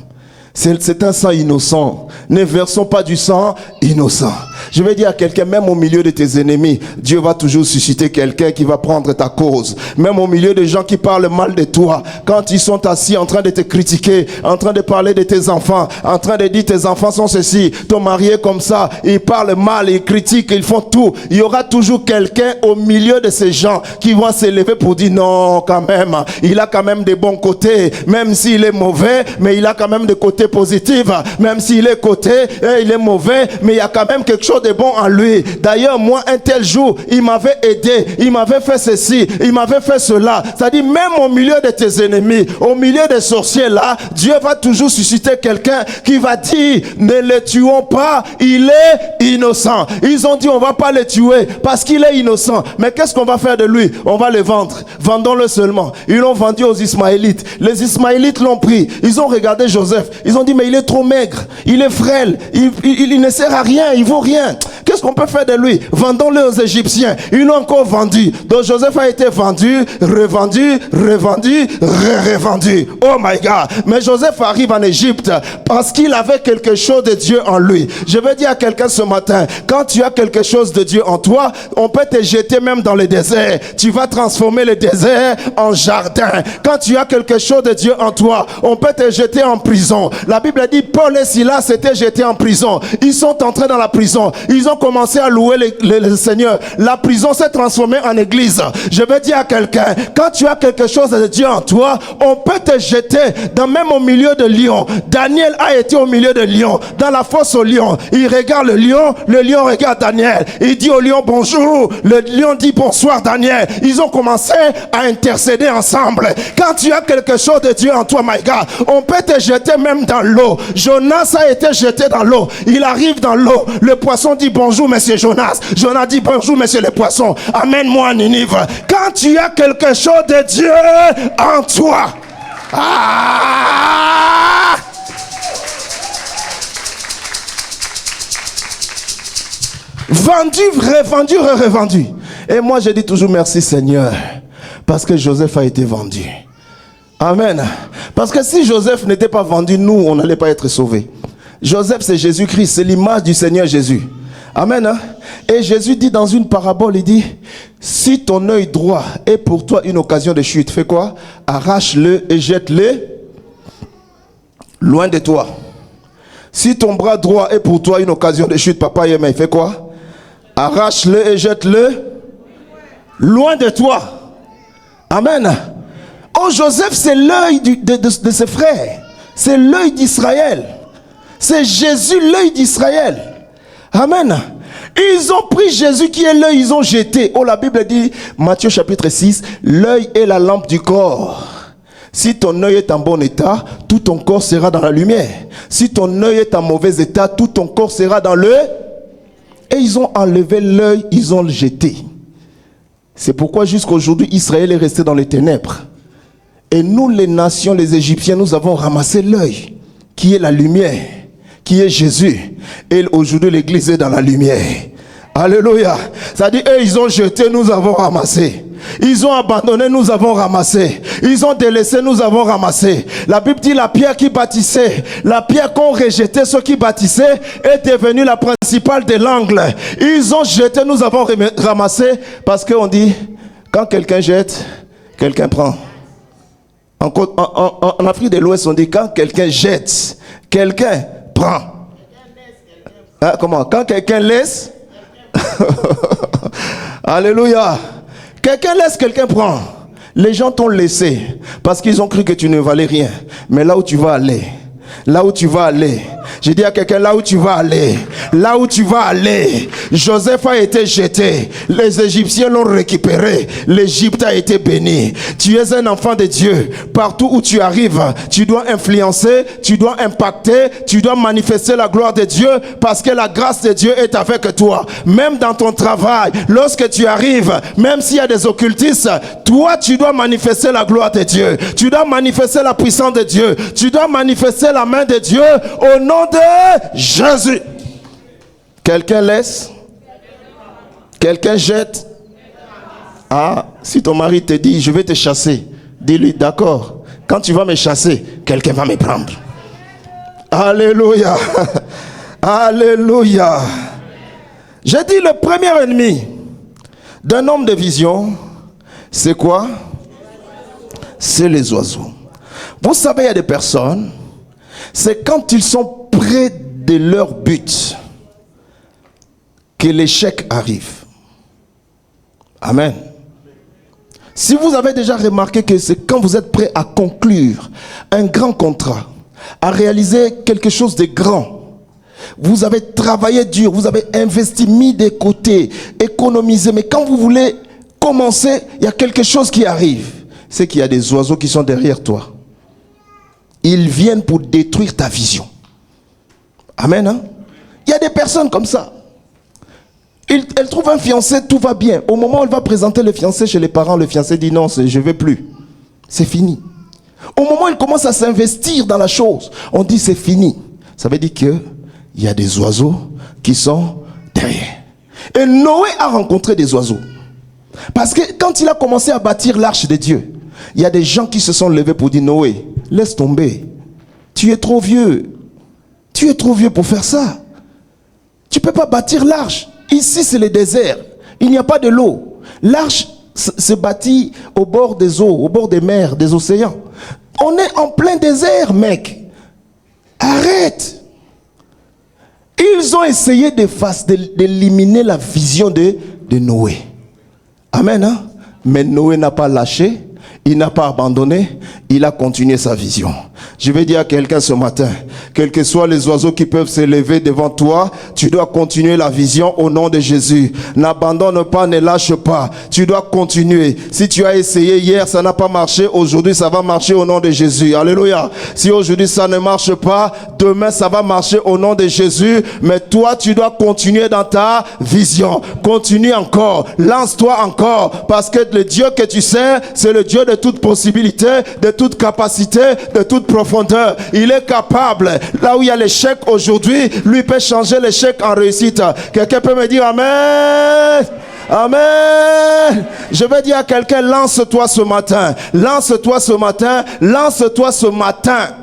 A: C'est un sang innocent. Ne versons pas du sang innocent. Je vais dire à quelqu'un, même au milieu de tes ennemis, Dieu va toujours susciter quelqu'un qui va prendre ta cause. Même au milieu de gens qui parlent mal de toi, quand ils sont assis en train de te critiquer, en train de parler de tes enfants, en train de dire tes enfants sont ceci, ton mari est comme ça, ils parlent mal, ils critiquent, ils font tout. Il y aura toujours quelqu'un au milieu de ces gens qui vont s'élever pour dire non, quand même, il a quand même des bons côtés, même s'il est mauvais, mais il a quand même des côtés positifs, même s'il est il est mauvais, mais il y a quand même quelque chose de bon en lui. D'ailleurs, moi, un tel jour, il m'avait aidé, il m'avait fait ceci, il m'avait fait cela. C'est-à-dire, même au milieu de tes ennemis, au milieu des sorciers là, Dieu va toujours susciter quelqu'un qui va dire, ne le tuons pas, il est innocent. Ils ont dit, on va pas le tuer parce qu'il est innocent. Mais qu'est-ce qu'on va faire de lui? On va le vendre. Vendons-le seulement. Ils l'ont vendu aux Ismaélites. Les Ismaélites l'ont pris. Ils ont regardé Joseph. Ils ont dit, mais il est trop maigre, il est frêle, il ne sert à rien, il vaut rien. Qu'est-ce qu'on peut faire de lui? Vendons-le aux Égyptiens. Ils l'ont encore vendu. Donc Joseph a été vendu, revendu, revendu. Oh my God. Mais Joseph arrive en Égypte parce qu'il avait quelque chose de Dieu en lui. Je veux dire à quelqu'un ce matin, quand tu as quelque chose de Dieu en toi, on peut te jeter même dans le désert. Tu vas transformer le désert en jardin. Quand tu as quelque chose de Dieu en toi, on peut te jeter en prison. La Bible dit Paul et Silas s'étaient jetés en prison. Ils sont entrés dans la prison. Ils ont commencé à louer le Seigneur. La prison s'est transformée en église. Je veux dire à quelqu'un, quand tu as quelque chose de Dieu en toi, on peut te jeter même au milieu de lions. Daniel a été au milieu de lions, dans la fosse au lion. Il regarde le lion regarde Daniel. Il dit au lion bonjour, le lion dit bonsoir Daniel. Ils ont commencé à intercéder ensemble. Quand tu as quelque chose de Dieu en toi, my God, on peut te jeter même dans l'eau. Jonas a été jeté dans l'eau. Il arrive dans l'eau. Le poisson poissons disent bonjour, monsieur Jonas. Jonas dit bonjour, monsieur les poissons. Amène-moi à Ninive. Quand tu as quelque chose de Dieu en toi. Ah! Vendu, revendu, revendu. Et moi, je dis toujours merci Seigneur. Parce que Joseph a été vendu. Amen. Parce que si Joseph n'était pas vendu, nous, on n'allait pas être sauvés. Joseph, c'est Jésus-Christ, c'est l'image du Seigneur Jésus. Amen. Et Jésus dit dans une parabole, il dit, si ton œil droit est pour toi une occasion de chute, fais quoi? Arrache-le et jette-le loin de toi. Si ton bras droit est pour toi une occasion de chute, papa et maman, fais quoi? Arrache-le et jette-le loin de toi. Amen. Oh, Joseph, c'est l'œil de ses frères. C'est l'œil d'Israël. C'est Jésus, l'œil d'Israël. Amen. Ils ont pris Jésus qui est l'œil, ils ont jeté. Oh, la Bible dit, Matthieu chapitre 6, l'œil est la lampe du corps. Si ton œil est en bon état, tout ton corps sera dans la lumière. Si ton œil est en mauvais état, tout ton corps sera dans le... Et ils ont enlevé l'œil, ils ont le jeté. C'est pourquoi jusqu'à aujourd'hui, Israël est resté dans les ténèbres. Et nous, les nations, les Égyptiens, nous avons ramassé l'œil, qui est la lumière, qui est Jésus. Et aujourd'hui, l'église est dans la lumière. Alléluia. Ça dit, eux, ils ont jeté, nous avons ramassé. Ils ont abandonné, nous avons ramassé. Ils ont délaissé, nous avons ramassé. La Bible dit la pierre qui bâtissait, la pierre qu'ont rejeté ceux qui bâtissaient est devenue la principale de l'angle. Ils ont jeté, nous avons ramassé, parce qu'on dit, quand quelqu'un jette, quelqu'un prend. En Afrique de l'Ouest, on dit quand quelqu'un jette, quelqu'un prend. Hein, comment? Quand quelqu'un laisse, alléluia. Quelqu'un laisse, quelqu'un prend. Les gens t'ont laissé parce qu'ils ont cru que tu ne valais rien. Mais là où tu vas aller, là où tu vas aller, j'ai dit à quelqu'un, là où tu vas aller, là où tu vas aller. Joseph a été jeté, les Égyptiens l'ont récupéré, l'Égypte a été bénie. Tu es un enfant de Dieu. Partout où tu arrives, tu dois influencer, tu dois impacter, tu dois manifester la gloire de Dieu, parce que la grâce de Dieu est avec toi. Même dans ton travail, lorsque tu arrives, même s'il y a des occultistes, toi tu dois manifester la gloire de Dieu, tu dois manifester la puissance de Dieu, tu dois manifester la main de Dieu au nom de Jésus. Quelqu'un laisse, quelqu'un jette. Ah, si ton mari te dit je vais te chasser, dis-lui d'accord, quand tu vas me chasser, quelqu'un va me prendre. Alléluia. Alléluia. J'ai dit le premier ennemi d'un homme de vision, c'est quoi? C'est les oiseaux. Vous savez, il y a des personnes, c'est quand ils sont près de leur but que l'échec arrive. Amen. Si vous avez déjà remarqué que c'est quand vous êtes prêt à conclure un grand contrat, à réaliser quelque chose de grand, vous avez travaillé dur, vous avez investi, mis de côté, économisé, mais quand vous voulez commencer, il y a quelque chose qui arrive. C'est qu'il y a des oiseaux qui sont derrière toi. Ils viennent pour détruire ta vision. Amen. Hein? Il y a des personnes comme ça. Elle trouve un fiancé, tout va bien. Au moment où elle va présenter le fiancé chez les parents, le fiancé dit non, je ne veux plus. C'est fini. Au moment où elle commence à s'investir dans la chose, on dit c'est fini. Ça veut dire qu'il y a des oiseaux qui sont derrière. Et Noé a rencontré des oiseaux. Parce que quand il a commencé à bâtir l'arche de Dieu, il y a des gens qui se sont levés pour dire Noé, laisse tomber. Tu es trop vieux. Tu es trop vieux pour faire ça. Tu ne peux pas bâtir l'arche. Ici, c'est le désert. Il n'y a pas de l'eau. L'arche se bâtit au bord des eaux, au bord des mers, des océans. On est en plein désert, mec. Arrête. Ils ont essayé d'éliminer la vision de Noé. Amen. Hein? Mais Noé n'a pas lâché. Il n'a pas abandonné, il a continué sa vision. Je vais dire à quelqu'un ce matin, quels que soient les oiseaux qui peuvent s'élever devant toi, tu dois continuer la vision au nom de Jésus. N'abandonne pas, ne lâche pas. Tu dois continuer. Si tu as essayé hier, ça n'a pas marché. Aujourd'hui, ça va marcher au nom de Jésus. Alléluia. Si aujourd'hui, ça ne marche pas, demain, ça va marcher au nom de Jésus. Mais toi, tu dois continuer dans ta vision. Continue encore. Lance-toi encore. Parce que le Dieu que tu sers, c'est le Dieu de toute possibilité, de toute capacité, de toute profondeur. Il est capable. Là où il y a l'échec aujourd'hui, lui peut changer l'échec en réussite. Quelqu'un peut me dire Amen? Amen. Je vais dire à quelqu'un, lance-toi ce matin. Lance-toi ce matin. Lance-toi ce matin.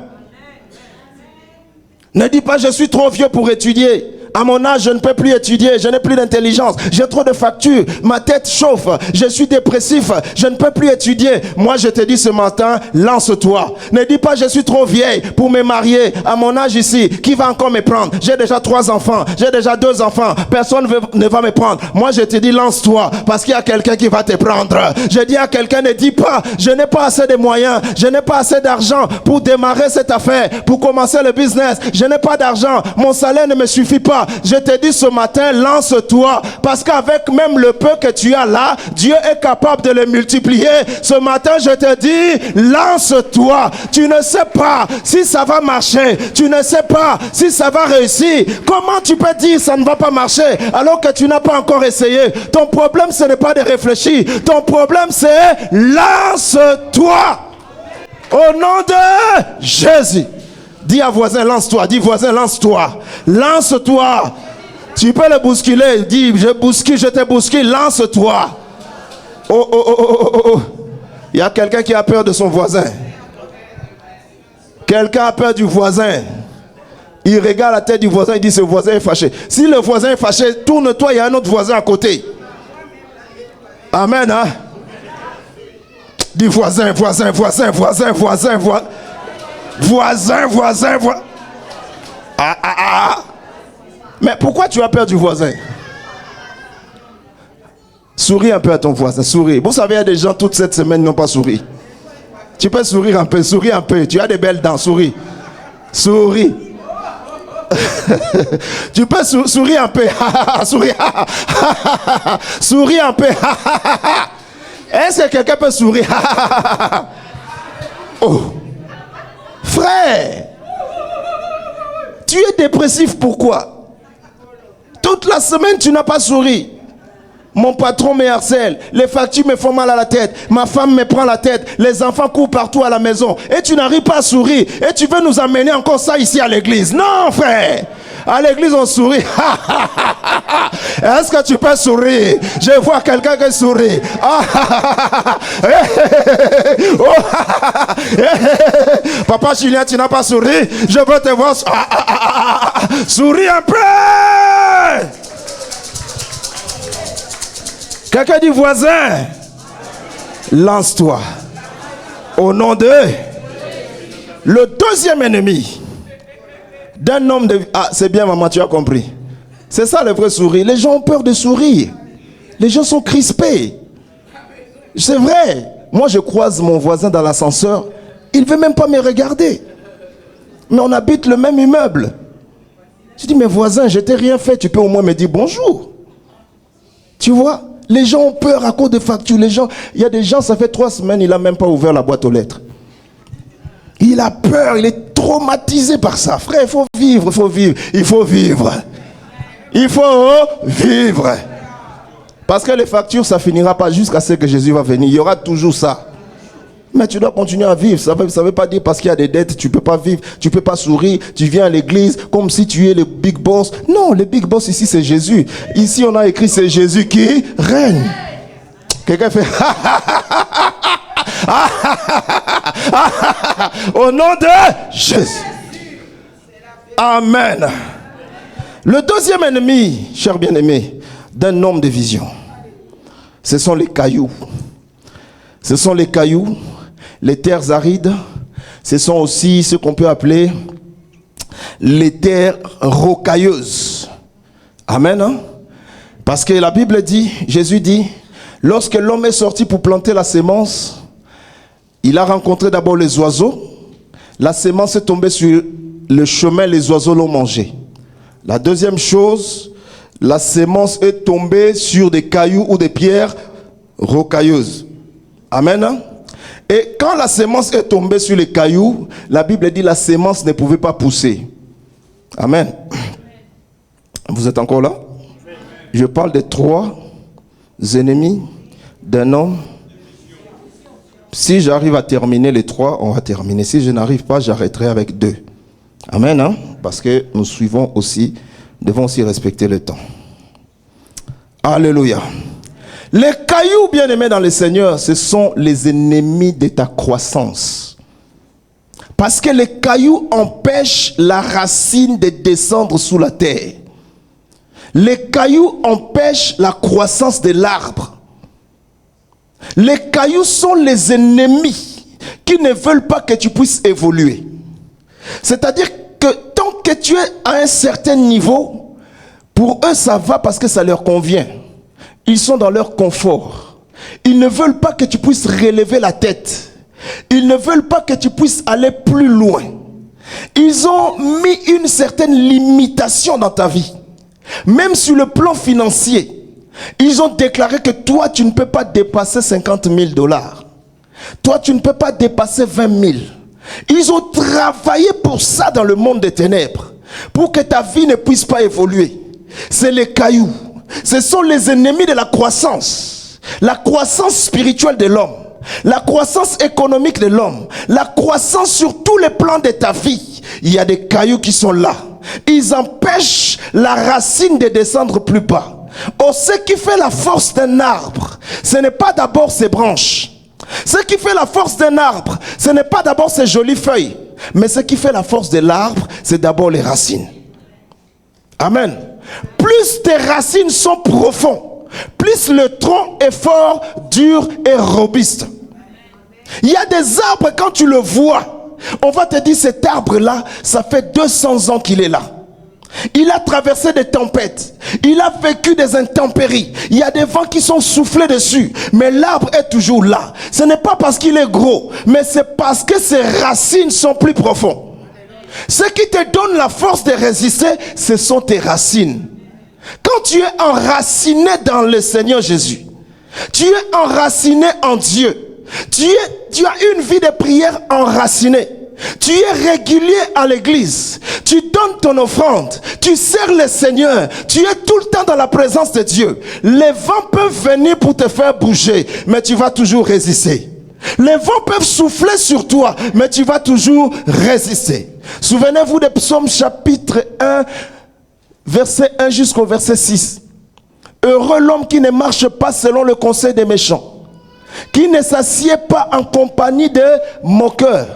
A: Ne dis pas je suis trop vieux pour étudier. À mon âge, je ne peux plus étudier, je n'ai plus d'intelligence, j'ai trop de factures, ma tête chauffe, je suis dépressif, je ne peux plus étudier. Moi, je te dis ce matin, lance-toi. Ne dis pas, je suis trop vieille pour me marier. À mon âge ici, qui va encore me prendre? J'ai déjà 3 enfants, j'ai déjà 2 enfants, personne ne va me prendre. Moi, je te dis, lance-toi, parce qu'il y a quelqu'un qui va te prendre. Je dis à quelqu'un, ne dis pas, je n'ai pas assez de moyens, je n'ai pas assez d'argent pour démarrer cette affaire, pour commencer le business. Je n'ai pas d'argent, mon salaire ne me suffit pas. Je te dis ce matin, lance-toi, parce qu'avec même le peu que tu as là, Dieu est capable de le multiplier. Ce matin, je te dis, lance-toi. Tu ne sais pas si ça va marcher, tu ne sais pas si ça va réussir. Comment tu peux dire ça ne va pas marcher alors que tu n'as pas encore essayé? Ton problème, ce n'est pas de réfléchir. Ton problème, c'est lance-toi. Au nom de Jésus. Dis à voisin, lance-toi. Dis voisin, lance-toi. Lance-toi. Tu peux le bousculer. Dis, je bouscule, je te bouscule. Lance-toi. Oh, oh, oh, oh, oh, oh. Il y a quelqu'un qui a peur de son voisin. Quelqu'un a peur du voisin. Il regarde la tête du voisin, il dit, ce voisin est fâché. Si le voisin est fâché, tourne-toi, il y a un autre voisin à côté. Amen, hein? Dis voisin, voisin, voisin, voisin, voisin, voisin. Voisin, voisin, voisin. Ah, ah, ah. Mais pourquoi tu as peur du voisin? Souris un peu à ton voisin, souris. Vous savez, il y a des gens toute cette semaine qui n'ont pas souri. Tu peux sourire un peu, souris un peu. Tu as des belles dents, souris. Souris. Tu peux sourire un peu. Souris. Souris un peu. Est-ce que quelqu'un peut sourire? Oh. Frère, tu es dépressif, pourquoi? Toute la semaine, tu n'as pas souri. Mon patron me harcèle, les factures me font mal à la tête, ma femme me prend la tête, les enfants courent partout à la maison, et tu n'arrives pas à sourire, et tu veux nous amener encore ça ici à l'église. Non, frère, à l'église on sourit. Est-ce que tu peux sourire? Je vois quelqu'un qui sourit. Papa Julien, tu n'as pas souri? Je veux te voir. Souris un peu. Quelqu'un dit voisin, lance-toi. Au nom de le deuxième ennemi d'un homme de... Ah, c'est bien maman, tu as compris. C'est ça le vrai sourire. Les gens ont peur de sourire. Les gens sont crispés. C'est vrai. Moi, je croise mon voisin dans l'ascenseur. Il ne veut même pas me regarder. Mais on habite le même immeuble. Je dis, mais voisin, je t'ai rien fait. Tu peux au moins me dire bonjour. Tu vois? Les gens ont peur à cause de factures. Les gens, il y a des gens, ça fait 3 semaines, il n'a même pas ouvert la boîte aux lettres. Il a peur, il est traumatisé par ça. Frère, il faut vivre, il faut vivre. Il faut vivre. Il faut vivre. Parce que les factures, ça finira pas jusqu'à ce que Jésus va venir. Il y aura toujours ça. Mais tu dois continuer à vivre. Ça veut pas dire parce qu'il y a des dettes, tu peux pas vivre, tu peux pas sourire, tu viens à l'église comme si tu es le big boss. Non, le big boss ici c'est Jésus. Ici on a écrit c'est Jésus qui règne. Quelqu'un fait au nom de Jésus. Amen. Le deuxième ennemi, cher bien-aimé, d'un homme de vision, ce sont les cailloux. Ce sont les cailloux, les terres arides. Ce sont aussi ce qu'on peut appeler les terres rocailleuses. Amen. Hein? Parce que la Bible dit, Jésus dit, lorsque l'homme est sorti pour planter la sémence, il a rencontré d'abord les oiseaux. la semence est tombée sur le chemin, les oiseaux l'ont mangé. La deuxième chose, la semence est tombée sur des cailloux ou des pierres rocailleuses. Amen. Et quand la semence est tombée sur les cailloux, la Bible dit que la semence ne pouvait pas pousser. Amen. Vous êtes encore là? Je parle des 3 ennemis d'un homme. Si j'arrive à terminer les 3, on va terminer. Si je n'arrive pas, j'arrêterai avec 2. Amen. Hein? Parce que nous devons aussi respecter le temps. Alléluia. Les cailloux, bien-aimés dans le Seigneur, ce sont les ennemis de ta croissance. Parce que les cailloux empêchent la racine de descendre sous la terre. Les cailloux empêchent la croissance de l'arbre. Les cailloux sont les ennemis qui ne veulent pas que tu puisses évoluer. C'est-à-dire que tant que tu es à un certain niveau, pour eux ça va parce que ça leur convient. Ils sont dans leur confort. Ils ne veulent pas que tu puisses relever la tête. Ils ne veulent pas que tu puisses aller plus loin. Ils ont mis une certaine limitation dans ta vie. Même sur le plan financier, ils ont déclaré que toi, tu ne peux pas dépasser 50 000 $. Toi, tu ne peux pas dépasser 20 000. Ils ont travaillé pour ça dans le monde des ténèbres, pour que ta vie ne puisse pas évoluer. C'est les cailloux. Ce sont les ennemis de la croissance spirituelle de l'homme, la croissance économique de l'homme, la croissance sur tous les plans de ta vie. Il y a des cailloux qui sont là. Ils empêchent la racine de descendre plus bas. Oh, ce qui fait la force d'un arbre, ce n'est pas d'abord ses branches. Ce qui fait la force d'un arbre, ce n'est pas d'abord ses jolies feuilles. Mais ce qui fait la force de l'arbre, c'est d'abord les racines. Amen. Plus tes racines sont profondes, plus le tronc est fort, dur et robuste. Il y a des arbres, quand tu le vois, on va te dire, cet arbre-là, ça fait 200 ans qu'il est là. Il a traversé des tempêtes. Il a vécu des intempéries. Il y a des vents qui sont soufflés dessus. Mais l'arbre est toujours là. Ce n'est pas parce qu'il est gros, mais c'est parce que ses racines sont plus profondes. Ce qui te donne la force de résister, ce sont tes racines. Quand tu es enraciné dans le Seigneur Jésus, tu es enraciné en Dieu. Tu as une vie de prière enracinée. Tu es régulier à l'église. Tu donnes ton offrande. Tu sers le Seigneur. Tu es tout le temps dans la présence de Dieu. Les vents peuvent venir pour te faire bouger, mais tu vas toujours résister. Les vents peuvent souffler sur toi, mais tu vas toujours résister. Souvenez-vous de Psaume chapitre 1, verset 1 jusqu'au verset 6. Heureux l'homme qui ne marche pas selon le conseil des méchants, qui ne s'assied pas en compagnie des moqueurs,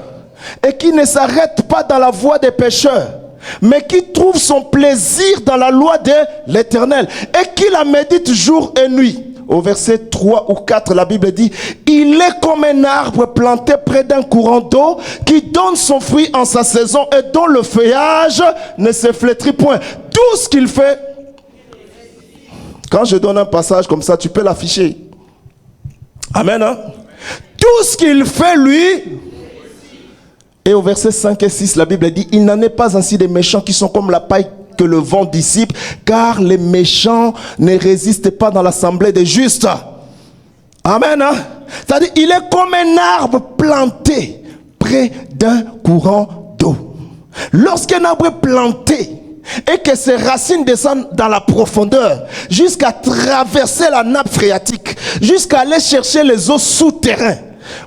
A: et qui ne s'arrête pas dans la voie des pécheurs, mais qui trouve son plaisir dans la loi de l'Éternel, et qui la médite jour et nuit. Au verset 3 ou 4, la Bible dit, il est comme un arbre planté près d'un courant d'eau, qui donne son fruit en sa saison, et dont le feuillage ne se flétrit point. Tout ce qu'il fait, quand je donne un passage comme ça, tu peux l'afficher. Amen. Hein? Tout ce qu'il fait, lui. Et au verset 5 et 6, la Bible dit, il n'en est pas ainsi des méchants qui sont comme la paille que le vent dissipe, car les méchants ne résistent pas dans l'assemblée des justes. Amen. Hein? C'est-à-dire, il est comme un arbre planté près d'un courant d'eau. Lorsqu'un arbre est planté et que ses racines descendent dans la profondeur, jusqu'à traverser la nappe phréatique, jusqu'à aller chercher les eaux souterraines,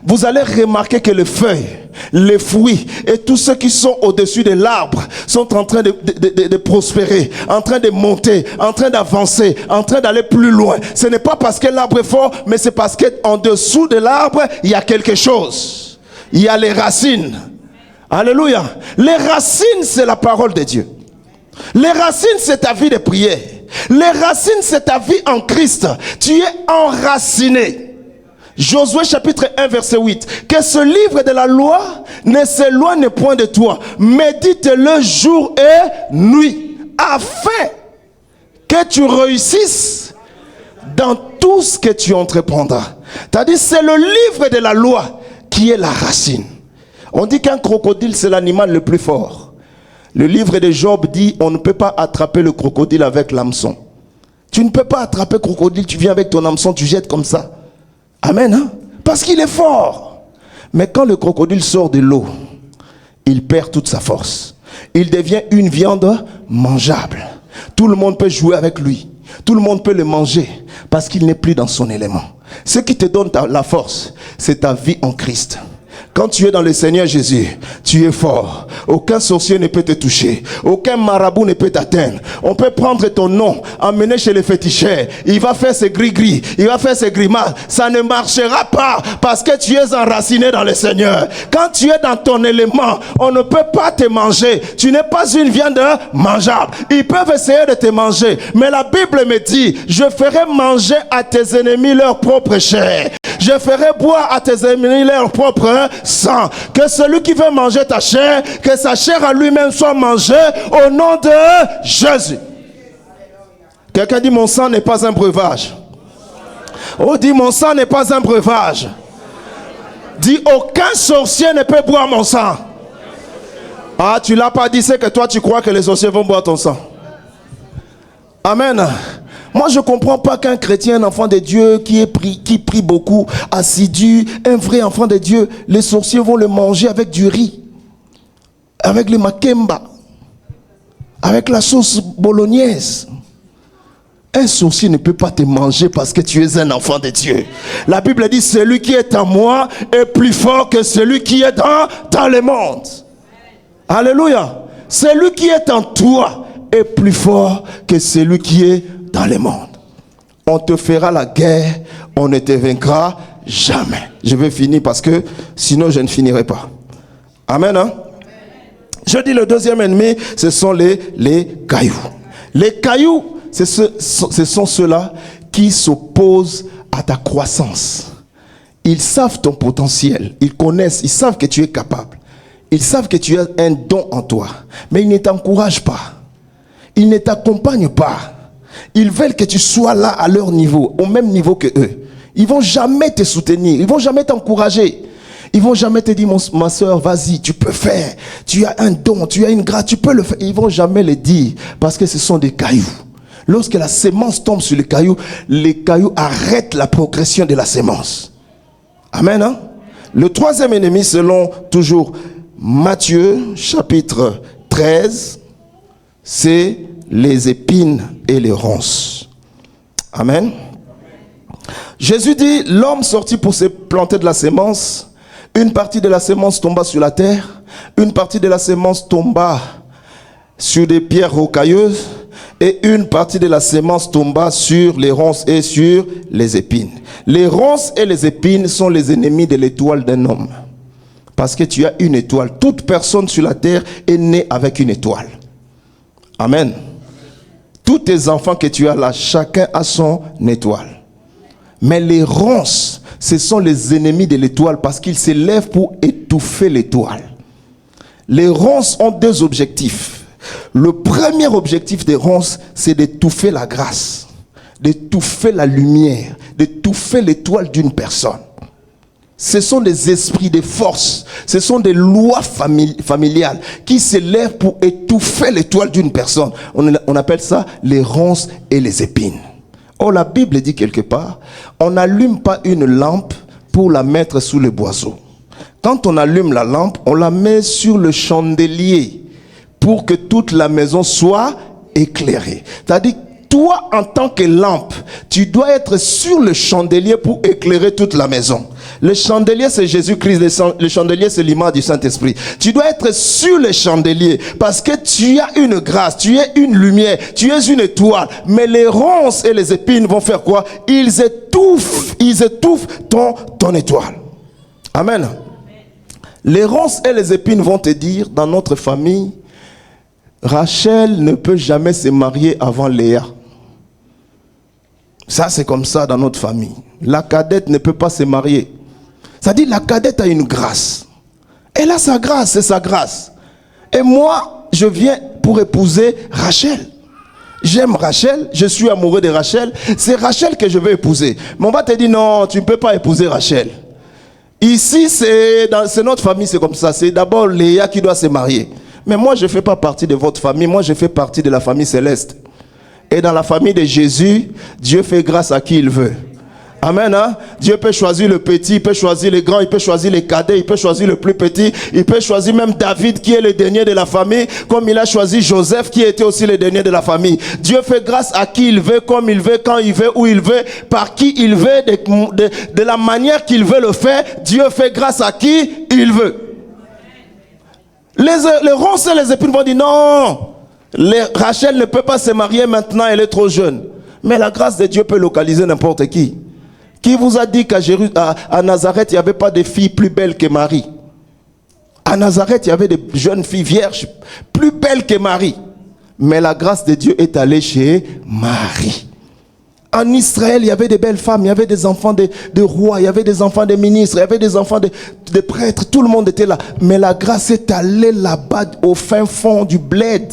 A: vous allez remarquer que les feuilles, les fruits et tous ceux qui sont au-dessus de l'arbre sont en train de prospérer, en train de monter, en train d'avancer, en train d'aller plus loin. Ce n'est pas parce que l'arbre est fort, mais c'est parce qu'en dessous de l'arbre, il y a quelque chose. Il y a les racines. Alléluia. Les racines, c'est la parole de Dieu. Les racines, c'est ta vie de prière. Les racines, c'est ta vie en Christ. Tu es enraciné. Josué chapitre 1 verset 8. Que ce livre de la loi ne s'éloigne point de toi. Médite-le jour et nuit, afin que tu réussisses dans tout ce que tu entreprendras. C'est-à-dire, c'est le livre de la loi qui est la racine. On dit qu'un crocodile, c'est l'animal le plus fort. Le livre de Job dit, on ne peut pas attraper le crocodile avec l'hameçon. Tu ne peux pas attraper le crocodile, tu viens avec ton hameçon, tu jettes comme ça. Amen, hein? Parce qu'il est fort. Mais quand le crocodile sort de l'eau, il perd toute sa force. Il devient une viande mangeable. Tout le monde peut jouer avec lui. Tout le monde peut le manger parce qu'il n'est plus dans son élément. Ce qui te donne la force, c'est ta vie en Christ. Quand tu es dans le Seigneur Jésus, tu es fort. Aucun sorcier ne peut te toucher. Aucun marabout ne peut t'atteindre. On peut prendre ton nom, emmener chez le féticheur. Il va faire ses gris-gris. Il va faire ses grimaces. Ça ne marchera pas parce que tu es enraciné dans le Seigneur. Quand tu es dans ton élément, on ne peut pas te manger. Tu n'es pas une viande mangeable. Ils peuvent essayer de te manger. Mais la Bible me dit, je ferai manger à tes ennemis leur propre chair. Je ferai boire à tes ennemis leur propre sang. Que celui qui veut manger ta chair, que sa chair à lui-même soit mangée au nom de Jésus. Quelqu'un dit, mon sang n'est pas un breuvage. Oh, dit, mon sang n'est pas un breuvage. Dit, aucun sorcier ne peut boire mon sang. Ah, tu l'as pas dit, c'est que toi tu crois que les sorciers vont boire ton sang. Amen. Moi, je ne comprends pas qu'un chrétien, un enfant de Dieu qui prie beaucoup, assidu, un vrai enfant de Dieu, les sorciers vont le manger avec du riz, avec le makemba, avec la sauce bolognaise. Un sorcier ne peut pas te manger parce que tu es un enfant de Dieu. La Bible dit, celui qui est en moi est plus fort que celui qui est dans le monde. Alléluia. Celui qui est en toi est plus fort que celui qui est dans le monde. On te fera la guerre, on ne te vaincra jamais. Je vais finir parce que sinon je ne finirai pas. Amen, hein? Je dis le deuxième ennemi, ce sont les cailloux. Les cailloux, ce sont ceux-là qui s'opposent à ta croissance. Ils savent ton potentiel, ils connaissent, ils savent que tu es capable. Ils savent que tu as un don en toi, mais ils ne t'encouragent pas. Ils ne t'accompagnent pas. Ils veulent que tu sois là à leur niveau, au même niveau que eux. Ils vont jamais te soutenir, ils vont jamais t'encourager. Ils vont jamais te dire, ma soeur, vas-y, tu peux faire. Tu as un don, tu as une grâce, tu peux le faire. Ils vont jamais le dire parce que ce sont des cailloux. Lorsque la sémence tombe sur les cailloux arrêtent la progression de la sémence. Amen, hein? Le troisième ennemi, selon toujours Matthieu, chapitre 13, c'est les épines et les ronces. Amen. Jésus dit, l'homme sortit pour se planter de la sémence. Une partie de la sémence tomba sur la terre. Une partie de la sémence tomba sur des pierres rocailleuses. Et une partie de la sémence tomba sur les ronces et sur les épines. Les ronces et les épines sont les ennemis de l'étoile d'un homme. Parce que tu as une étoile. Toute personne sur la terre est née avec une étoile. Amen. Tous tes enfants que tu as là, chacun a son étoile. Mais les ronces, ce sont les ennemis de l'étoile parce qu'ils s'élèvent pour étouffer l'étoile. Les ronces ont deux objectifs. Le premier objectif des ronces, c'est d'étouffer la grâce, d'étouffer la lumière, d'étouffer l'étoile d'une personne. Ce sont des esprits de force, ce sont des lois familiales qui s'élèvent pour étouffer l'étoile d'une personne. On appelle ça les ronces et les épines. Or, la Bible dit quelque part, on n'allume pas une lampe pour la mettre sous le boiseau. Quand on allume la lampe, on la met sur le chandelier pour que toute la maison soit éclairée. C'est-à-dire, toi, en tant que lampe, tu dois être sur le chandelier pour éclairer toute la maison. Le chandelier, c'est Jésus-Christ. Le chandelier, c'est l'image du Saint-Esprit. Tu dois être sur le chandelier parce que tu as une grâce, tu es une lumière, tu es une étoile. Mais les ronces et les épines vont faire quoi? Ils étouffent ton étoile. Amen. Les ronces et les épines vont te dire, dans notre famille, Rachel ne peut jamais se marier avant Léa. Ça, c'est comme ça dans notre famille. La cadette ne peut pas se marier. Ça dit, la cadette a une grâce. Elle a sa grâce, c'est sa grâce. Et moi, je viens pour épouser Rachel. J'aime Rachel, je suis amoureux de Rachel. C'est Rachel que je veux épouser. Mais on va te dire, non, tu ne peux pas épouser Rachel. Ici, c'est notre famille, c'est comme ça. C'est d'abord Léa qui doit se marier. Mais moi, je ne fais pas partie de votre famille. Moi, je fais partie de la famille céleste. Et dans la famille de Jésus, Dieu fait grâce à qui il veut. Amen. Hein? Dieu peut choisir le petit, il peut choisir les grands, il peut choisir les cadets, il peut choisir le plus petit, il peut choisir même David qui est le dernier de la famille, comme il a choisi Joseph qui était aussi le dernier de la famille. Dieu fait grâce à qui il veut, comme il veut, quand il veut, où il veut, par qui il veut, de la manière qu'il veut le faire. Dieu fait grâce à qui il veut. Les ronces et les épines vont dire non, Rachel ne peut pas se marier maintenant, elle est trop jeune. Mais la grâce de Dieu peut localiser n'importe qui. Qui vous a dit qu'à Nazareth, il n'y avait pas de filles plus belles que Marie? À Nazareth, il y avait des jeunes filles vierges plus belles que Marie. Mais la grâce de Dieu est allée chez Marie. En Israël, il y avait des belles femmes, il y avait des enfants de rois, il y avait des enfants de ministres, il y avait des enfants de prêtres, tout le monde était là. Mais la grâce est allée là-bas au fin fond du bled,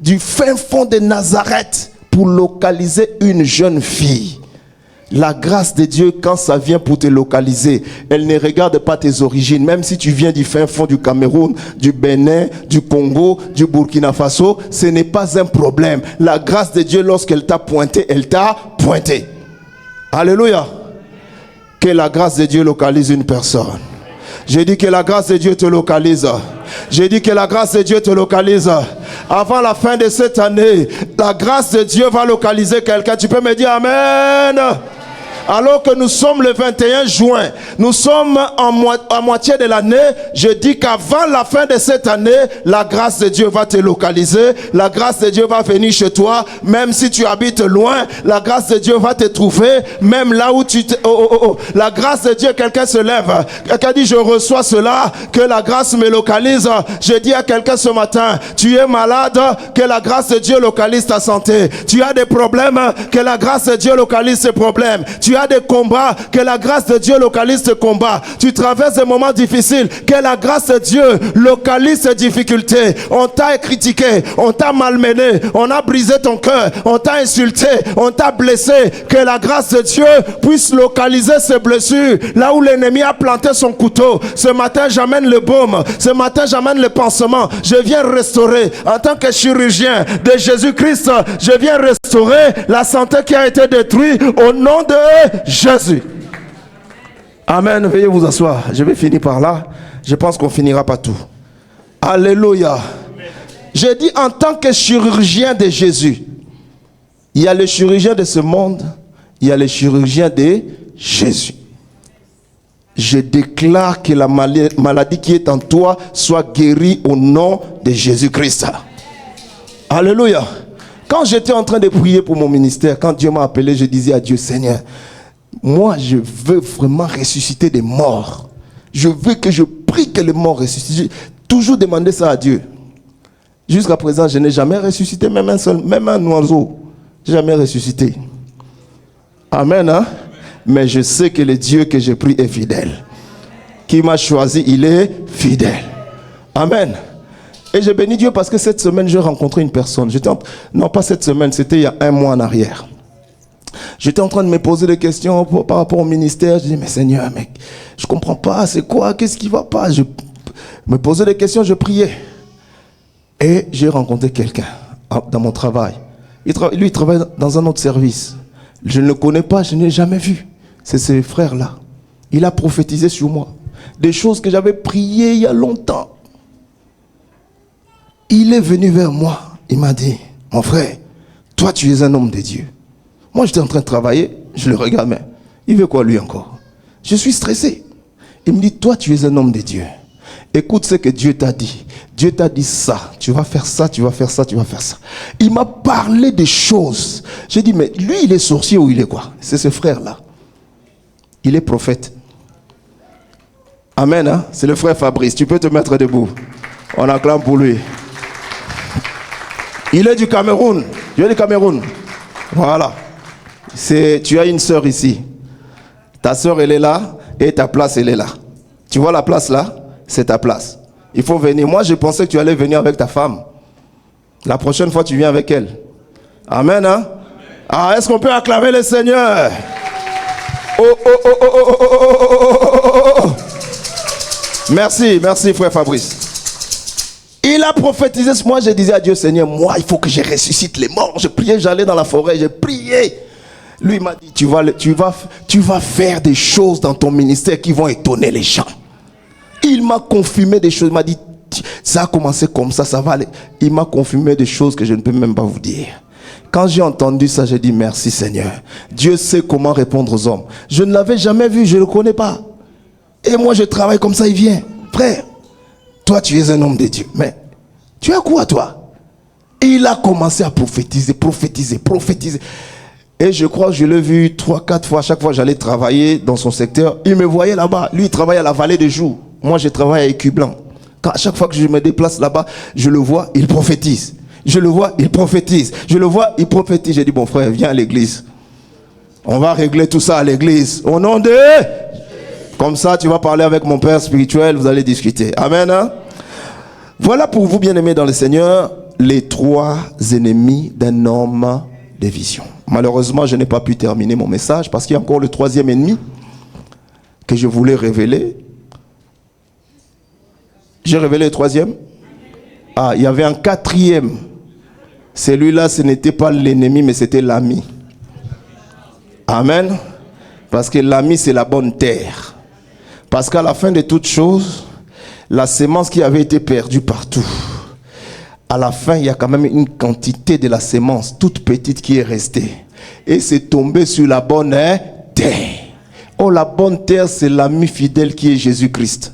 A: du fin fond de Nazareth, pour localiser une jeune fille. La grâce de Dieu, quand ça vient pour te localiser, elle ne regarde pas tes origines. Même si tu viens du fin fond du Cameroun, du Bénin, du Congo, du Burkina Faso, ce n'est pas un problème. La grâce de Dieu, lorsqu'elle t'a pointé, elle t'a pointé. Alléluia. Que la grâce de Dieu localise une personne. J'ai dit que la grâce de Dieu te localise. J'ai dit que la grâce de Dieu te localise. Avant la fin de cette année, la grâce de Dieu va localiser quelqu'un. Tu peux me dire Amen. Alors que nous sommes le 21 juin, nous sommes à moitié de l'année. Je dis qu'avant la fin de cette année, la grâce de Dieu va te localiser. La grâce de Dieu va venir chez toi. Même si tu habites loin, la grâce de Dieu va te trouver. Même là où tu te... La grâce de Dieu, quelqu'un se lève. Quelqu'un dit, je reçois cela, que la grâce me localise. Je dis à quelqu'un ce matin, tu es malade, que la grâce de Dieu localise ta santé. Tu as des problèmes, que la grâce de Dieu localise tes problèmes. Tu as des combats, que la grâce de Dieu localise tes combats. Tu traverses des moments difficiles, que la grâce de Dieu localise tes difficultés. On t'a critiqué, on t'a malmené, on a brisé ton cœur, on t'a insulté, on t'a blessé. Que la grâce de Dieu puisse localiser ces blessures. Là où l'ennemi a planté son couteau, ce matin j'amène le baume, ce matin j'amène le pansement. Je viens restaurer, en tant que chirurgien de Jésus-Christ, je viens restaurer la santé qui a été détruite au nom de Jésus. Amen. Veuillez vous asseoir. Je vais finir par là. Je pense qu'on finira pas tout. Alléluia. J'ai dit en tant que chirurgien de Jésus, il y a le chirurgien de ce monde, il y a le chirurgien de Jésus. Je déclare que la maladie qui est en toi soit guérie au nom de Jésus-Christ. Alléluia. Quand j'étais en train de prier pour mon ministère, quand Dieu m'a appelé, je disais à Dieu, Seigneur, moi je veux vraiment ressusciter des morts. Je veux que je prie que les morts ressuscitent. J'ai toujours demandé ça à Dieu. Jusqu'à présent, je n'ai jamais ressuscité même un oiseau. Je n'ai jamais ressuscité. Amen. Hein? Mais je sais que le Dieu que je prie est fidèle. Qui m'a choisi, il est fidèle. Amen. Et je bénis Dieu parce que cette semaine, j'ai rencontré une personne. Non, pas cette semaine, c'était il y a 1 mois en arrière. J'étais en train de me poser des questions par rapport au ministère. Je dis, mais Seigneur, mec, je ne comprends pas, c'est quoi, qu'est-ce qui ne va pas? Je me posais des questions, je priais. Et j'ai rencontré quelqu'un dans mon travail. Lui, il travaille dans un autre service. Je ne le connais pas, je ne l'ai jamais vu. C'est ce frère-là. Il a prophétisé sur moi. Des choses que j'avais priées il y a longtemps. Il est venu vers moi. Il m'a dit, mon frère, toi tu es un homme de Dieu. Moi j'étais en train de travailler, je le regarde, mais il veut quoi lui encore? Je suis stressé. Il me dit, toi tu es un homme de Dieu. Écoute ce que Dieu t'a dit. Dieu t'a dit ça, tu vas faire ça, tu vas faire ça, tu vas faire ça. Il m'a parlé des choses. J'ai dit, mais lui il est sorcier ou il est quoi? C'est ce frère-là. Il est prophète. Amen, hein? C'est le frère Fabrice. Tu peux te mettre debout. On acclame pour lui. Il est du Cameroun. Tu es du Cameroun. Voilà. Tu as une sœur ici. Ta sœur, elle est là. Et ta place, elle est là. Tu vois la place là? C'est ta place. Il faut venir. Moi, je pensais que tu allais venir avec ta femme. La prochaine fois, tu viens avec elle. Amen, hein? Ah, est-ce qu'on peut acclamer le Seigneur? Oh, oh, oh, oh, oh, oh, oh, oh, oh, oh. Merci, merci frère Fabrice. Il a prophétisé. Moi je disais à Dieu, Seigneur, moi il faut que je ressuscite les morts. Je priais, j'allais dans la forêt, j'ai prié. Lui m'a dit, tu vas faire des choses dans ton ministère qui vont étonner les gens. Il m'a confirmé des choses, il m'a dit, ça a commencé comme ça va aller. Il m'a confirmé des choses que je ne peux même pas vous dire. Quand j'ai entendu ça, j'ai dit merci Seigneur. Dieu sait comment répondre aux hommes. Je ne l'avais jamais vu, je ne le connais pas. Et moi je travaille comme ça, il vient. Frère, toi tu es un homme de Dieu. Mais tu as quoi toi? Et il a commencé à prophétiser. Et je crois que je l'ai vu 3-4 fois. Chaque fois j'allais travailler dans son secteur. Il me voyait là-bas. Lui il travaille à la vallée de Joux. Moi je travaille à Écublanc. À chaque fois que je me déplace là-bas, je le vois, il prophétise. Je le vois, il prophétise. Je le vois, il prophétise. J'ai dit, bon frère, viens à l'église. On va régler tout ça à l'église. Au nom de... Comme ça, tu vas parler avec mon père spirituel, vous allez discuter. Amen. Hein? Voilà pour vous, bien-aimés dans le Seigneur, les 3 ennemis d'un homme de vision. Malheureusement, je n'ai pas pu terminer mon message parce qu'il y a encore le 3e ennemi que je voulais révéler. J'ai révélé le 3e. Ah, il y avait un 4e. Celui-là, ce n'était pas l'ennemi, mais c'était l'ami. Amen. Parce que l'ami, c'est la bonne terre. Parce qu'à la fin de toutes choses, la sémence qui avait été perdue partout, à la fin, il y a quand même une quantité de la sémence toute petite qui est restée. Et c'est tombé sur la bonne terre. Oh, la bonne terre, c'est l'ami fidèle qui est Jésus-Christ.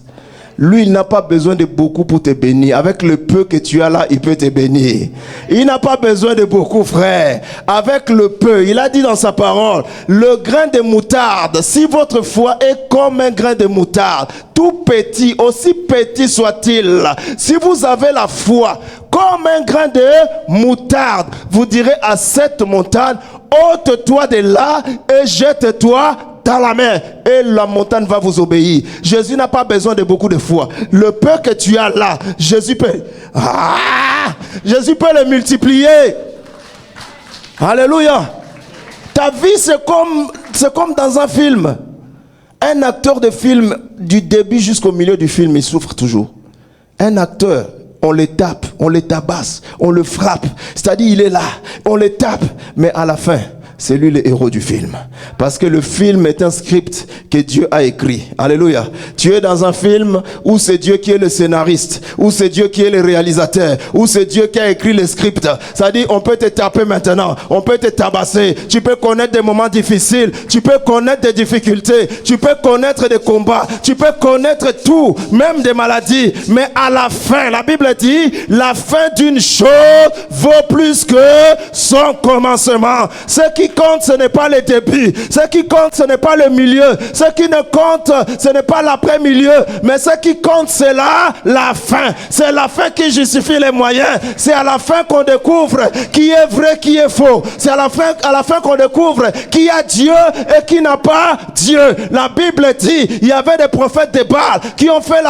A: Lui, il n'a pas besoin de beaucoup pour te bénir. Avec le peu que tu as là, il peut te bénir. Il n'a pas besoin de beaucoup, frère. Avec le peu, il a dit dans sa parole, le grain de moutarde, si votre foi est comme un grain de moutarde, tout petit, aussi petit soit-il, si vous avez la foi comme un grain de moutarde, vous direz à cette montagne, ôte-toi de là et jette-toi dans la mer et la montagne va vous obéir. Jésus n'a pas besoin de beaucoup de foi. Le peu que tu as là, Jésus peut le multiplier. Alléluia. Ta vie c'est comme dans un film. Un acteur de film, du début jusqu'au milieu du film, il souffre toujours. Un acteur, on le tape, on le tabasse, on le frappe. C'est-à-dire il est là, on le tape, mais à la fin, c'est lui le héros du film. Parce que le film est un script que Dieu a écrit. Alléluia. Tu es dans un film où c'est Dieu qui est le scénariste, où c'est Dieu qui est le réalisateur, où c'est Dieu qui a écrit le script. C'est-à-dire, on peut te taper maintenant, on peut te tabasser. Tu peux connaître des moments difficiles, tu peux connaître des difficultés, tu peux connaître des combats, tu peux connaître tout, même des maladies. Mais à la fin, la Bible dit, la fin d'une chose vaut plus que son commencement. Ce qui compte, ce n'est pas le début. Ce qui compte, ce n'est pas le milieu. Ce qui ne compte, ce n'est pas l'après-milieu. Mais ce qui compte, c'est la fin. C'est la fin qui justifie les moyens. C'est à la fin qu'on découvre qui est vrai, qui est faux. C'est à la fin qu'on découvre qui a Dieu et qui n'a pas Dieu. La Bible dit, il y avait des prophètes de Baal qui ont fait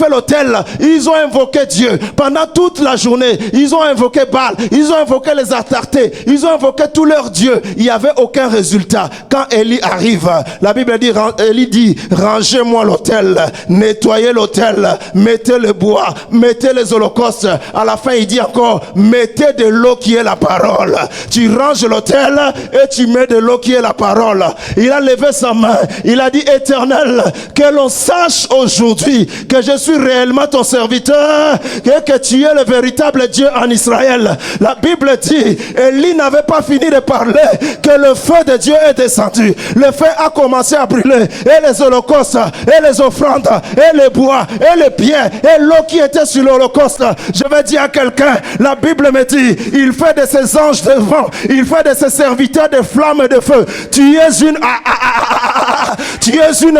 A: l'autel. Ils ont invoqué Dieu. Pendant toute la journée, ils ont invoqué Baal. Ils ont invoqué les Astartés. Ils ont invoqué tous leurs dieux. Il n'y avait aucun résultat. Quand Élie arrive, la Bible dit, Élie dit, rangez-moi l'autel, nettoyez l'autel, mettez le bois, mettez les holocaustes. À la fin, il dit encore, mettez de l'eau qui est la parole. Tu ranges l'autel et tu mets de l'eau qui est la parole. Il a levé sa main. Il a dit, Éternel, que l'on sache aujourd'hui que je suis réellement ton serviteur et que tu es le véritable Dieu en Israël. La Bible dit, Élie n'avait pas fini de parler que le feu de Dieu est descendu. Le feu a commencé à brûler et les holocaustes et les offrandes et les bois et les biens et l'eau qui était sur l'holocauste. Je vais dire à quelqu'un, la Bible me dit, il fait de ses anges de vent, il fait de ses serviteurs des flammes de feu. Tu es une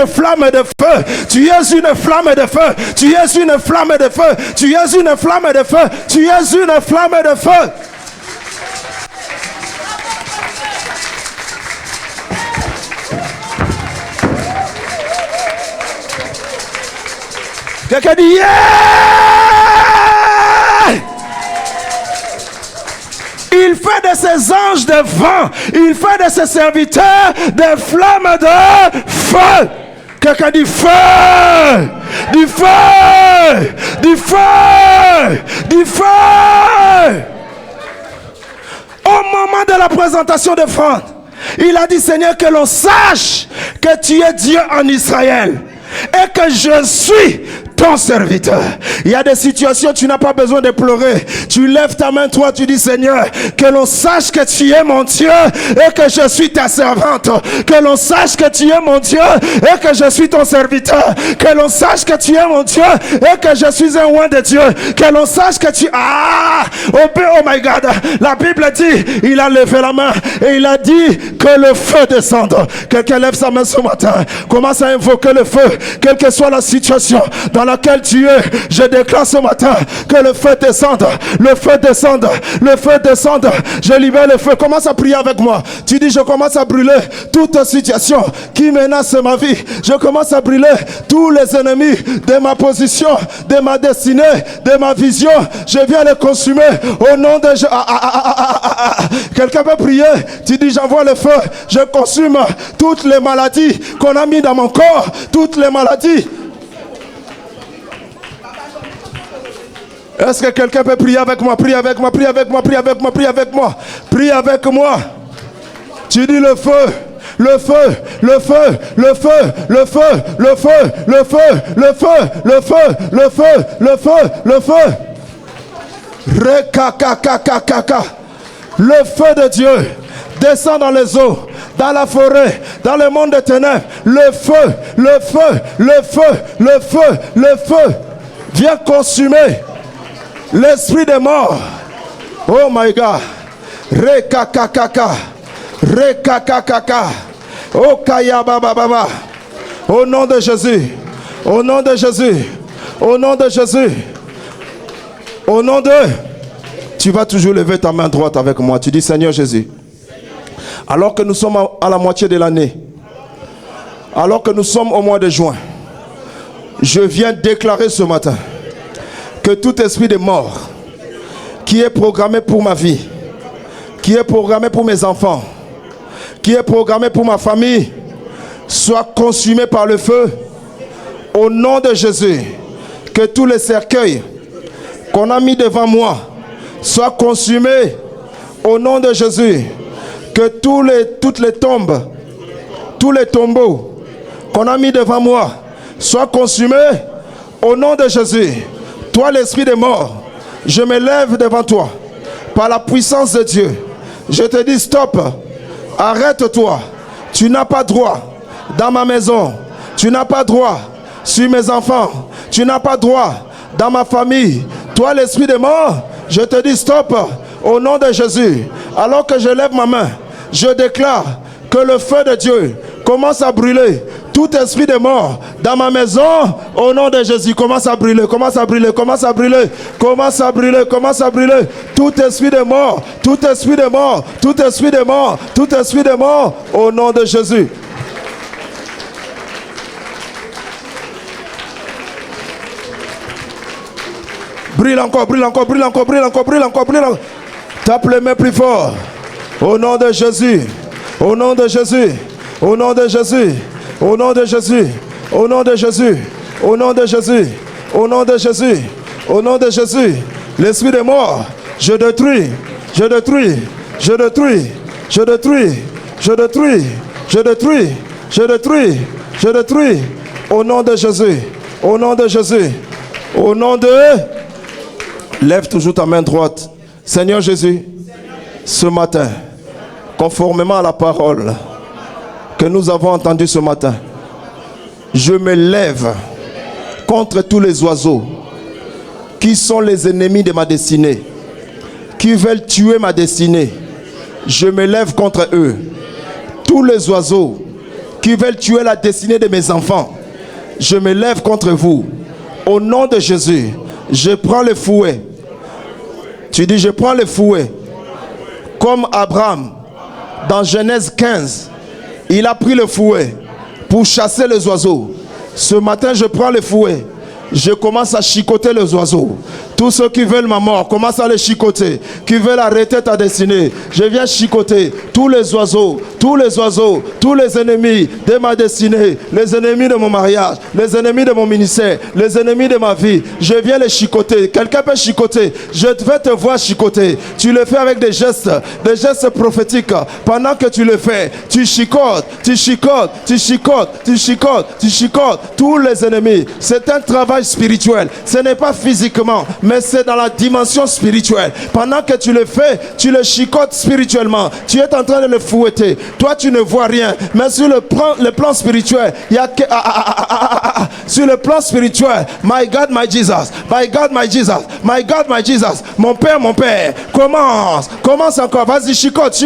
A: flamme de feu. Tu es une flamme de feu. Tu es une flamme de feu. Tu es une flamme de feu. Tu es une flamme de feu. Quelqu'un dit yeah! Il fait de ses anges de vent, il fait de ses serviteurs des flammes de feu. Quelqu'un dit feu! du feu, du feu, du feu. Au moment de la présentation de Franck, il a dit, Seigneur, que l'on sache que tu es Dieu en Israël et que je suis ton serviteur. Il y a des situations, tu n'as pas besoin de pleurer. Tu lèves ta main, toi, tu dis, Seigneur, que l'on sache que tu es mon Dieu et que je suis ta servante. Que l'on sache que tu es mon Dieu et que je suis ton serviteur. Que l'on sache que tu es mon Dieu et que je suis un roi de Dieu. Que l'on sache que tu... oh my God. La Bible dit, il a levé la main et il a dit que le feu descende. Quelqu'un lève sa main ce matin. Commence à invoquer le feu, quelle que soit la situation dans laquelle tu es. Je déclare ce matin que le feu descende, le feu descende, le feu descende. Je libère le feu. Commence à prier avec moi. Tu dis, je commence à brûler toute situation qui menace ma vie. Je commence à brûler tous les ennemis de ma position, de ma destinée, de ma vision. Je viens les consumer au nom de Jésus. Quelqu'un peut prier. Tu dis, j'envoie le feu. Je consume toutes les maladies qu'on a mis dans mon corps, toutes les maladies. Est-ce que quelqu'un peut prier avec moi? Prie avec moi, prie avec moi, prie avec moi, prie avec moi. Prie avec moi. Tu dis le feu, le feu, le feu, le feu, le feu, le feu, le feu, le feu, le feu, le feu, le feu, le feu. Rekakakakaka. Le feu de Dieu descend dans les eaux, dans la forêt, dans le monde des ténèbres. Le feu, le feu, le feu, le feu, le feu. Viens consumer l'esprit des morts. Oh my God. Rekakakaka. Rekakakaka. Oh kaya baba baba. Au nom de Jésus. Au nom de Jésus. Au nom de Jésus. Au nom de... Tu vas toujours lever ta main droite avec moi. Tu dis, Seigneur Jésus, alors que nous sommes à la moitié de l'année, alors que nous sommes au mois de juin, je viens déclarer ce matin que tout esprit de mort qui est programmé pour ma vie, qui est programmé pour mes enfants, qui est programmé pour ma famille, soit consumé par le feu au nom de Jésus. Que tous les cercueils qu'on a mis devant moi soient consumés au nom de Jésus. Que toutes les tombes, tous les tombeaux qu'on a mis devant moi soient consumés au nom de Jésus. Toi, l'esprit des morts, je me lève devant toi par la puissance de Dieu. Je te dis stop, arrête-toi. Tu n'as pas droit dans ma maison. Tu n'as pas droit sur mes enfants. Tu n'as pas droit dans ma famille. Toi, l'esprit des morts, je te dis stop au nom de Jésus. Alors que je lève ma main, je déclare que le feu de Dieu commence à brûler tout esprit de mort dans ma maison au nom de Jésus. Commence à brûler, commence à brûler, commence à brûler, commence à brûler, commence à brûler. Tout esprit de mort, tout esprit de mort, tout esprit de mort, tout esprit de mort au nom de Jésus. Brûle encore, brûle encore, brûle encore, brûle encore, brûle encore, brûle encore. Tape les mains plus fort. Au nom de Jésus. Au nom de Jésus. Au nom de Jésus. Au nom de Jésus. Au nom de Jésus. Au nom de Jésus. Au nom de Jésus. Au nom de Jésus. L'esprit des morts, je détruis. Je détruis. Je détruis. Je détruis. Je détruis. Je détruis. Je détruis. Je détruis. Au nom de Jésus. Au nom de Jésus. Au nom de... Lève toujours ta main droite. Seigneur Jésus, ce matin, conformément à la parole que nous avons entendue ce matin, je me lève contre tous les oiseaux qui sont les ennemis de ma destinée, qui veulent tuer ma destinée. Je me lève contre eux. Tous les oiseaux qui veulent tuer la destinée de mes enfants, je me lève contre vous. Au nom de Jésus, je prends le fouet. Tu dis, je prends le fouet. Comme Abraham, dans Genèse 15, il a pris le fouet pour chasser les oiseaux. Ce matin, je prends le fouet. Je commence à chicoter les oiseaux. Tous ceux qui veulent ma mort, commence à les chicoter. Qui veulent arrêter ta destinée, je viens chicoter tous les oiseaux, tous les ennemis de ma destinée, les ennemis de mon mariage, les ennemis de mon ministère, les ennemis de ma vie. Je viens les chicoter. Quelqu'un peut chicoter. Je vais te voir chicoter. Tu le fais avec des gestes prophétiques. Pendant que tu le fais, tu chicotes tous les ennemis. C'est un travail spirituel. Ce n'est pas physiquement, mais c'est dans la dimension spirituelle. Pendant que tu le fais, tu le chicotes spirituellement. Tu es en train de le fouetter. Toi, tu ne vois rien, mais sur le plan spirituel, il y a que sur le plan spirituel, my God, my Jesus, my God, my Jesus, my God, my Jesus, mon Père, commence encore, vas-y, chicote.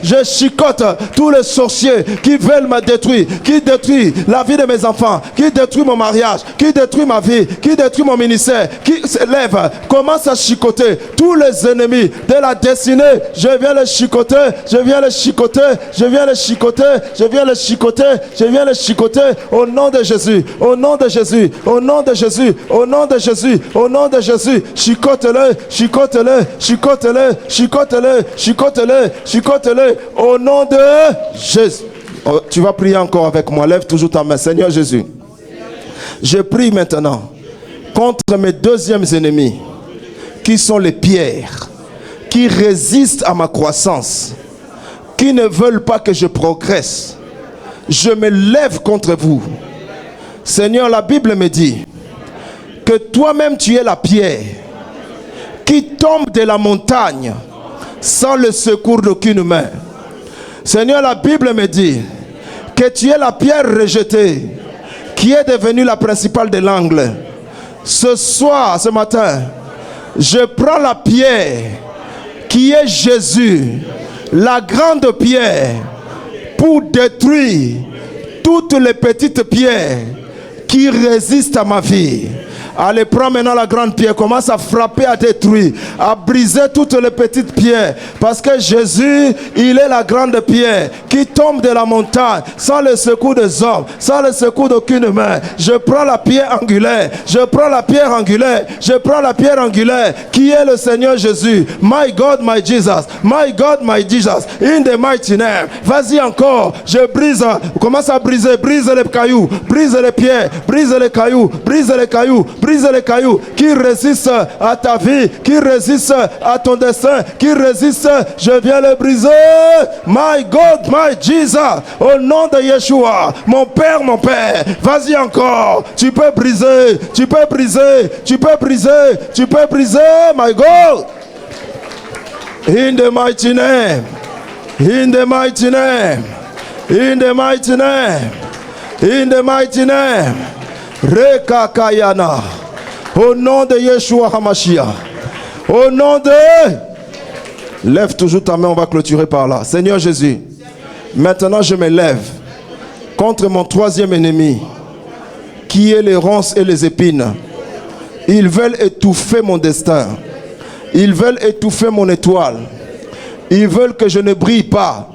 A: Je chicote tous les sorciers qui veulent me détruire, qui détruisent la vie de mes enfants, qui détruisent mon mariage, qui détruisent ma vie, qui détruisent mon ministère, qui s'élèvent. Commence à chicoter tous les ennemis de la destinée. Je viens les chicoter, je viens les chicoter au nom de Jésus, au nom de Jésus, au nom de Jésus, au nom de Jésus, au nom de Jésus. Chicote-le au nom de Jésus. Oh, tu vas prier encore avec moi. Lève toujours ta main. Seigneur Jésus, je prie maintenant contre mes deuxièmes ennemis qui sont les pierres, qui résistent à ma croissance, qui ne veulent pas que je progresse. Je me lève contre vous. Seigneur, la Bible me dit que toi-même tu es la pierre qui tombe de la montagne sans le secours d'aucune main. Seigneur, la Bible me dit que tu es la pierre rejetée qui est devenue la principale de l'angle. Ce matin, je prends la pierre qui est Jésus, la grande pierre, pour détruire toutes les petites pierres qui résistent à ma vie. Allez, prends maintenant la grande pierre, commence à frapper, à détruire, à briser toutes les petites pierres. Parce que Jésus, il est la grande pierre qui tombe de la montagne sans le secours des hommes, sans le secours d'aucune main. Je prends la pierre angulaire, je prends la pierre angulaire qui est le Seigneur Jésus. My God, my Jesus, my God, my Jesus, in the mighty name. Vas-y encore, je brise, commence à briser, brise les cailloux, brise les pierres, brise les cailloux, brise les cailloux qui résistent à ta vie, qui résistent à ton destin, qui résistent. Je viens les briser. My God, my Jesus, au nom de Yeshua, mon Père, vas-y encore. Tu peux briser, my God. In the mighty name, in the mighty name, in the mighty name, in the mighty name. Rekakayana. Au nom de Yeshua HaMashiach. Au nom de... Lève toujours ta main, on va clôturer par là. Seigneur Jésus, maintenant je me lève contre mon troisième ennemi, qui est les ronces et les épines. Ils veulent étouffer mon destin. Ils veulent étouffer mon étoile. Ils veulent que je ne brille pas.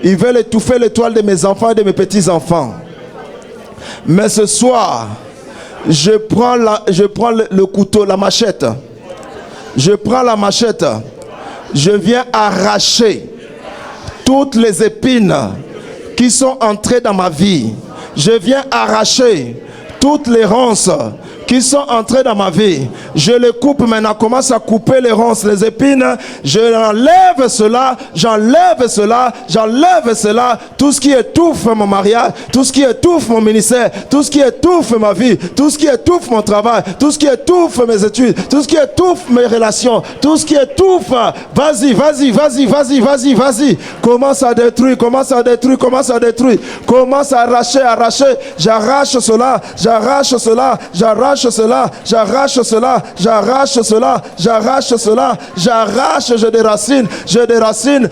A: Ils veulent étouffer l'étoile de mes enfants et de mes petits-enfants. Mais ce soir, je prends le couteau, la machette. Je prends la machette. Je viens arracher toutes les épines qui sont entrées dans ma vie. Je viens arracher toutes les ronces qui sont entrées dans ma vie. Je les coupe maintenant. Commence à couper les ronces, les épines. J'enlève cela. Tout ce qui étouffe mon mariage, tout ce qui étouffe mon ministère, tout ce qui étouffe ma vie, tout ce qui étouffe mon travail, tout ce qui étouffe mes études, tout ce qui étouffe mes relations, tout ce qui étouffe. Vas-y. Commence à détruire. Commence à arracher. J'arrache cela.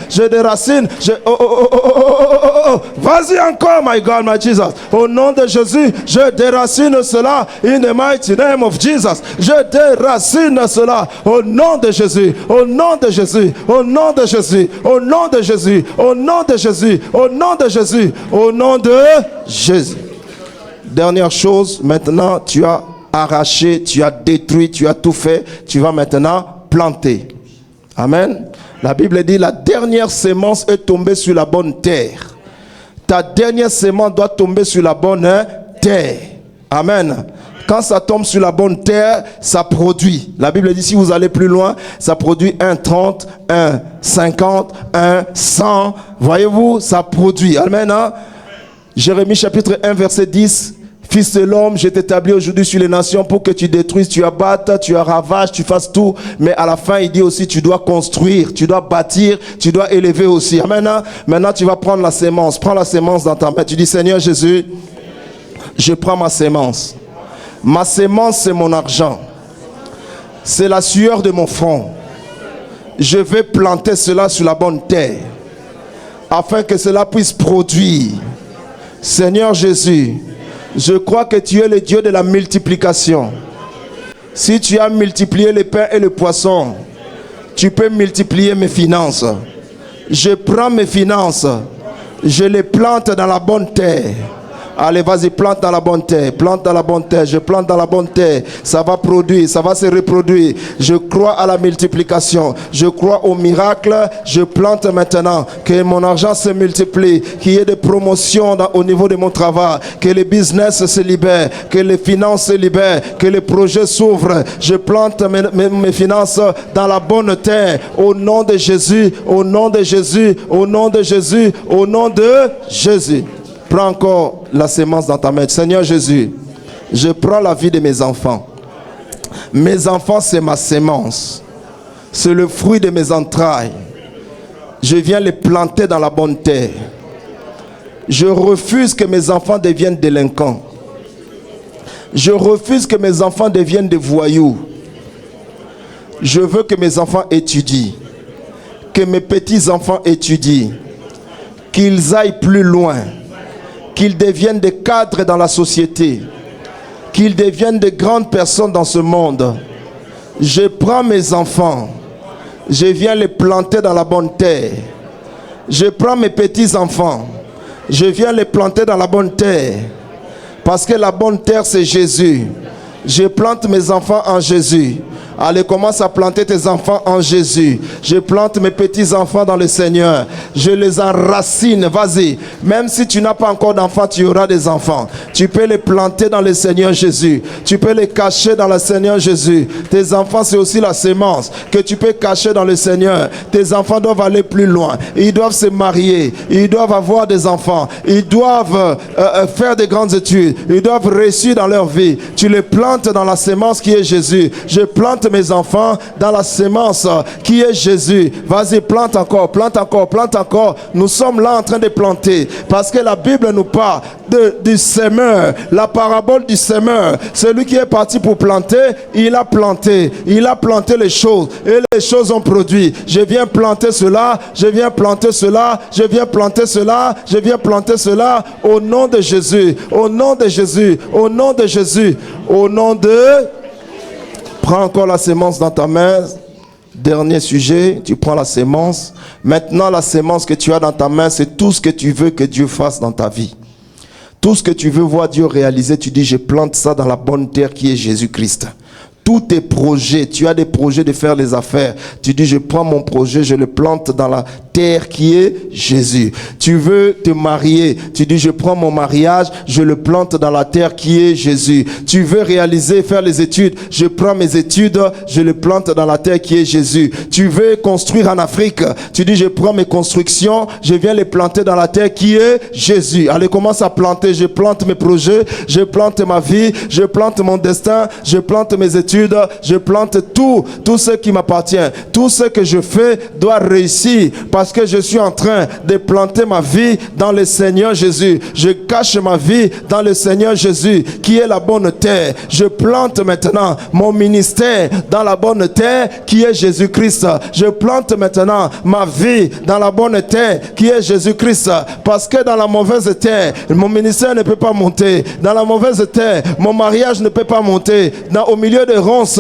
A: Je déracine. Vas-y encore, my God, my Jesus. Au nom de Jésus, je déracine cela. In the mighty name of Jesus. Je déracine cela. Au nom de Jésus. Au nom de Jésus. Au nom de Jésus. Au nom de Jésus. Au nom de Jésus. Au nom de Jésus. Au nom de Jésus. Dernière chose, maintenant tu as arraché, tu as détruit, tu as tout fait. Tu vas maintenant planter. Amen. La Bible dit la dernière sémence est tombée sur la bonne terre. Ta dernière sémence doit tomber sur la bonne terre. Amen. Quand ça tombe sur la bonne terre, ça produit. La Bible dit si vous allez plus loin, ça produit 1, 30, 1, 50, 1, 100. Voyez-vous, ça produit. Amen. Hein? Jérémie chapitre 1 verset 10. Fils de l'homme, je t'établis aujourd'hui sur les nations pour que tu détruises, tu abattes, tu ravages, tu fasses tout. Mais à la fin, il dit aussi, tu dois construire, tu dois bâtir, tu dois élever aussi. Amen. Maintenant, tu vas prendre la sémence. Prends la sémence dans ta main. Tu dis, Seigneur Jésus, je prends ma sémence. Ma sémence, c'est mon argent. C'est la sueur de mon front. Je vais planter cela sur la bonne terre, afin que cela puisse produire. Seigneur Jésus, je crois que tu es le Dieu de la multiplication. Si tu as multiplié les pains et le poisson, tu peux multiplier mes finances. Je prends mes finances, je les plante dans la bonne terre. Allez, vas-y, plante dans la bonne terre. Plante dans la bonne terre. Je plante dans la bonne terre. Ça va produire, ça va se reproduire. Je crois à la multiplication. Je crois au miracle. Je plante maintenant. Que mon argent se multiplie. Qu'il y ait des promotions au niveau de mon travail. Que les business se libèrent. Que les finances se libèrent. Que les projets s'ouvrent. Je plante mes finances dans la bonne terre. Au nom de Jésus. Au nom de Jésus. Au nom de Jésus. Au nom de Jésus. Prends encore la sémence dans ta main. Seigneur Jésus, je prends la vie de mes enfants. Mes enfants, c'est ma sémence. C'est le fruit de mes entrailles. Je viens les planter dans la bonne terre. Je refuse que mes enfants deviennent délinquants. Je refuse que mes enfants deviennent des voyous. Je veux que mes enfants étudient. Que mes petits-enfants étudient. Qu'ils aillent plus loin. Qu'ils deviennent des cadres dans la société, qu'ils deviennent de grandes personnes dans ce monde. Je prends mes enfants, je viens les planter dans la bonne terre. Je prends mes petits-enfants, je viens les planter dans la bonne terre. Parce que la bonne terre, c'est Jésus. Je plante mes enfants en Jésus. Allez, commence à planter tes enfants en Jésus. Je plante mes petits-enfants dans le Seigneur. Je les enracine. Vas-y. Même si tu n'as pas encore d'enfants, tu auras des enfants. Tu peux les planter dans le Seigneur Jésus. Tu peux les cacher dans le Seigneur Jésus. Tes enfants, c'est aussi la sémence que tu peux cacher dans le Seigneur. Tes enfants doivent aller plus loin. Ils doivent se marier. Ils doivent avoir des enfants. Ils doivent faire des grandes études. Ils doivent réussir dans leur vie. Tu les plantes dans la sémence qui est Jésus. Je plante mes enfants dans la sémence qui est Jésus. Vas-y, plante encore, plante encore, plante encore. Nous sommes là en train de planter parce que la Bible nous parle du semeur, la parabole du semeur. Celui qui est parti pour planter, il a planté les choses et les choses ont produit. Je viens planter cela, je viens planter cela, je viens planter cela, je viens planter cela au nom de Jésus, au nom de Jésus, au nom de Jésus, au nom de... Prends encore la sémence dans ta main. Dernier sujet, tu prends la sémence. Maintenant, la sémence que tu as dans ta main, c'est tout ce que tu veux que Dieu fasse dans ta vie. Tout ce que tu veux voir Dieu réaliser, tu dis, je plante ça dans la bonne terre qui est Jésus-Christ. Tous tes projets, tu as des projets de faire les affaires. Tu dis, je prends mon projet, je le plante dans la terre qui est Jésus. Tu veux te marier, tu dis, je prends mon mariage, je le plante dans la terre qui est Jésus. Tu veux réaliser, faire les études, je prends mes études, je le plante dans la terre qui est Jésus. Tu veux construire en Afrique, tu dis, je prends mes constructions, je viens les planter dans la terre qui est Jésus. Allez, commence à planter, je plante mes projets, je plante ma vie, je plante mon destin, je plante mes études. Je plante tout ce qui m'appartient. Tout ce que je fais doit réussir parce que je suis en train de planter ma vie dans le Seigneur Jésus. Je cache ma vie dans le Seigneur Jésus qui est la bonne terre. Je plante maintenant mon ministère dans la bonne terre qui est Jésus-Christ. Je plante maintenant ma vie dans la bonne terre qui est Jésus-Christ parce que dans la mauvaise terre, mon ministère ne peut pas monter. Dans la mauvaise terre, mon mariage ne peut pas monter. Au milieu de ronces,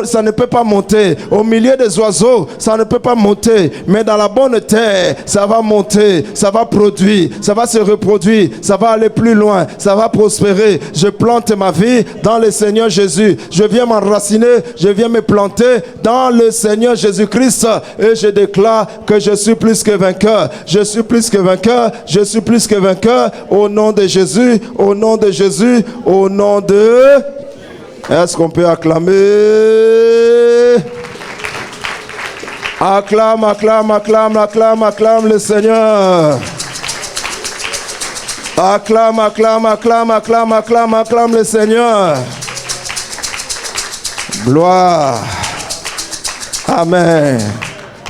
A: ça ne peut pas monter. Au milieu des oiseaux, ça ne peut pas monter. Mais dans la bonne terre, ça va monter, ça va produire, ça va se reproduire, ça va aller plus loin, ça va prospérer. Je plante ma vie dans le Seigneur Jésus. Je viens m'enraciner, je viens me planter dans le Seigneur Jésus-Christ et je déclare que je suis plus que vainqueur. Je suis plus que vainqueur, je suis plus que vainqueur au nom de Jésus, au nom de Jésus, au nom de... Est-ce qu'on peut acclamer? Acclame, acclame, acclame, acclame, acclame le Seigneur. Acclame, acclame, acclame, acclame, acclame, acclame le Seigneur. Gloire. Amen.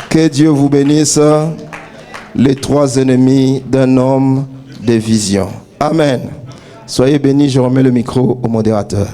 A: Que Dieu vous bénisse. Les 3 ennemis d'un homme de vision. Amen. Soyez bénis, je remets le micro au modérateur.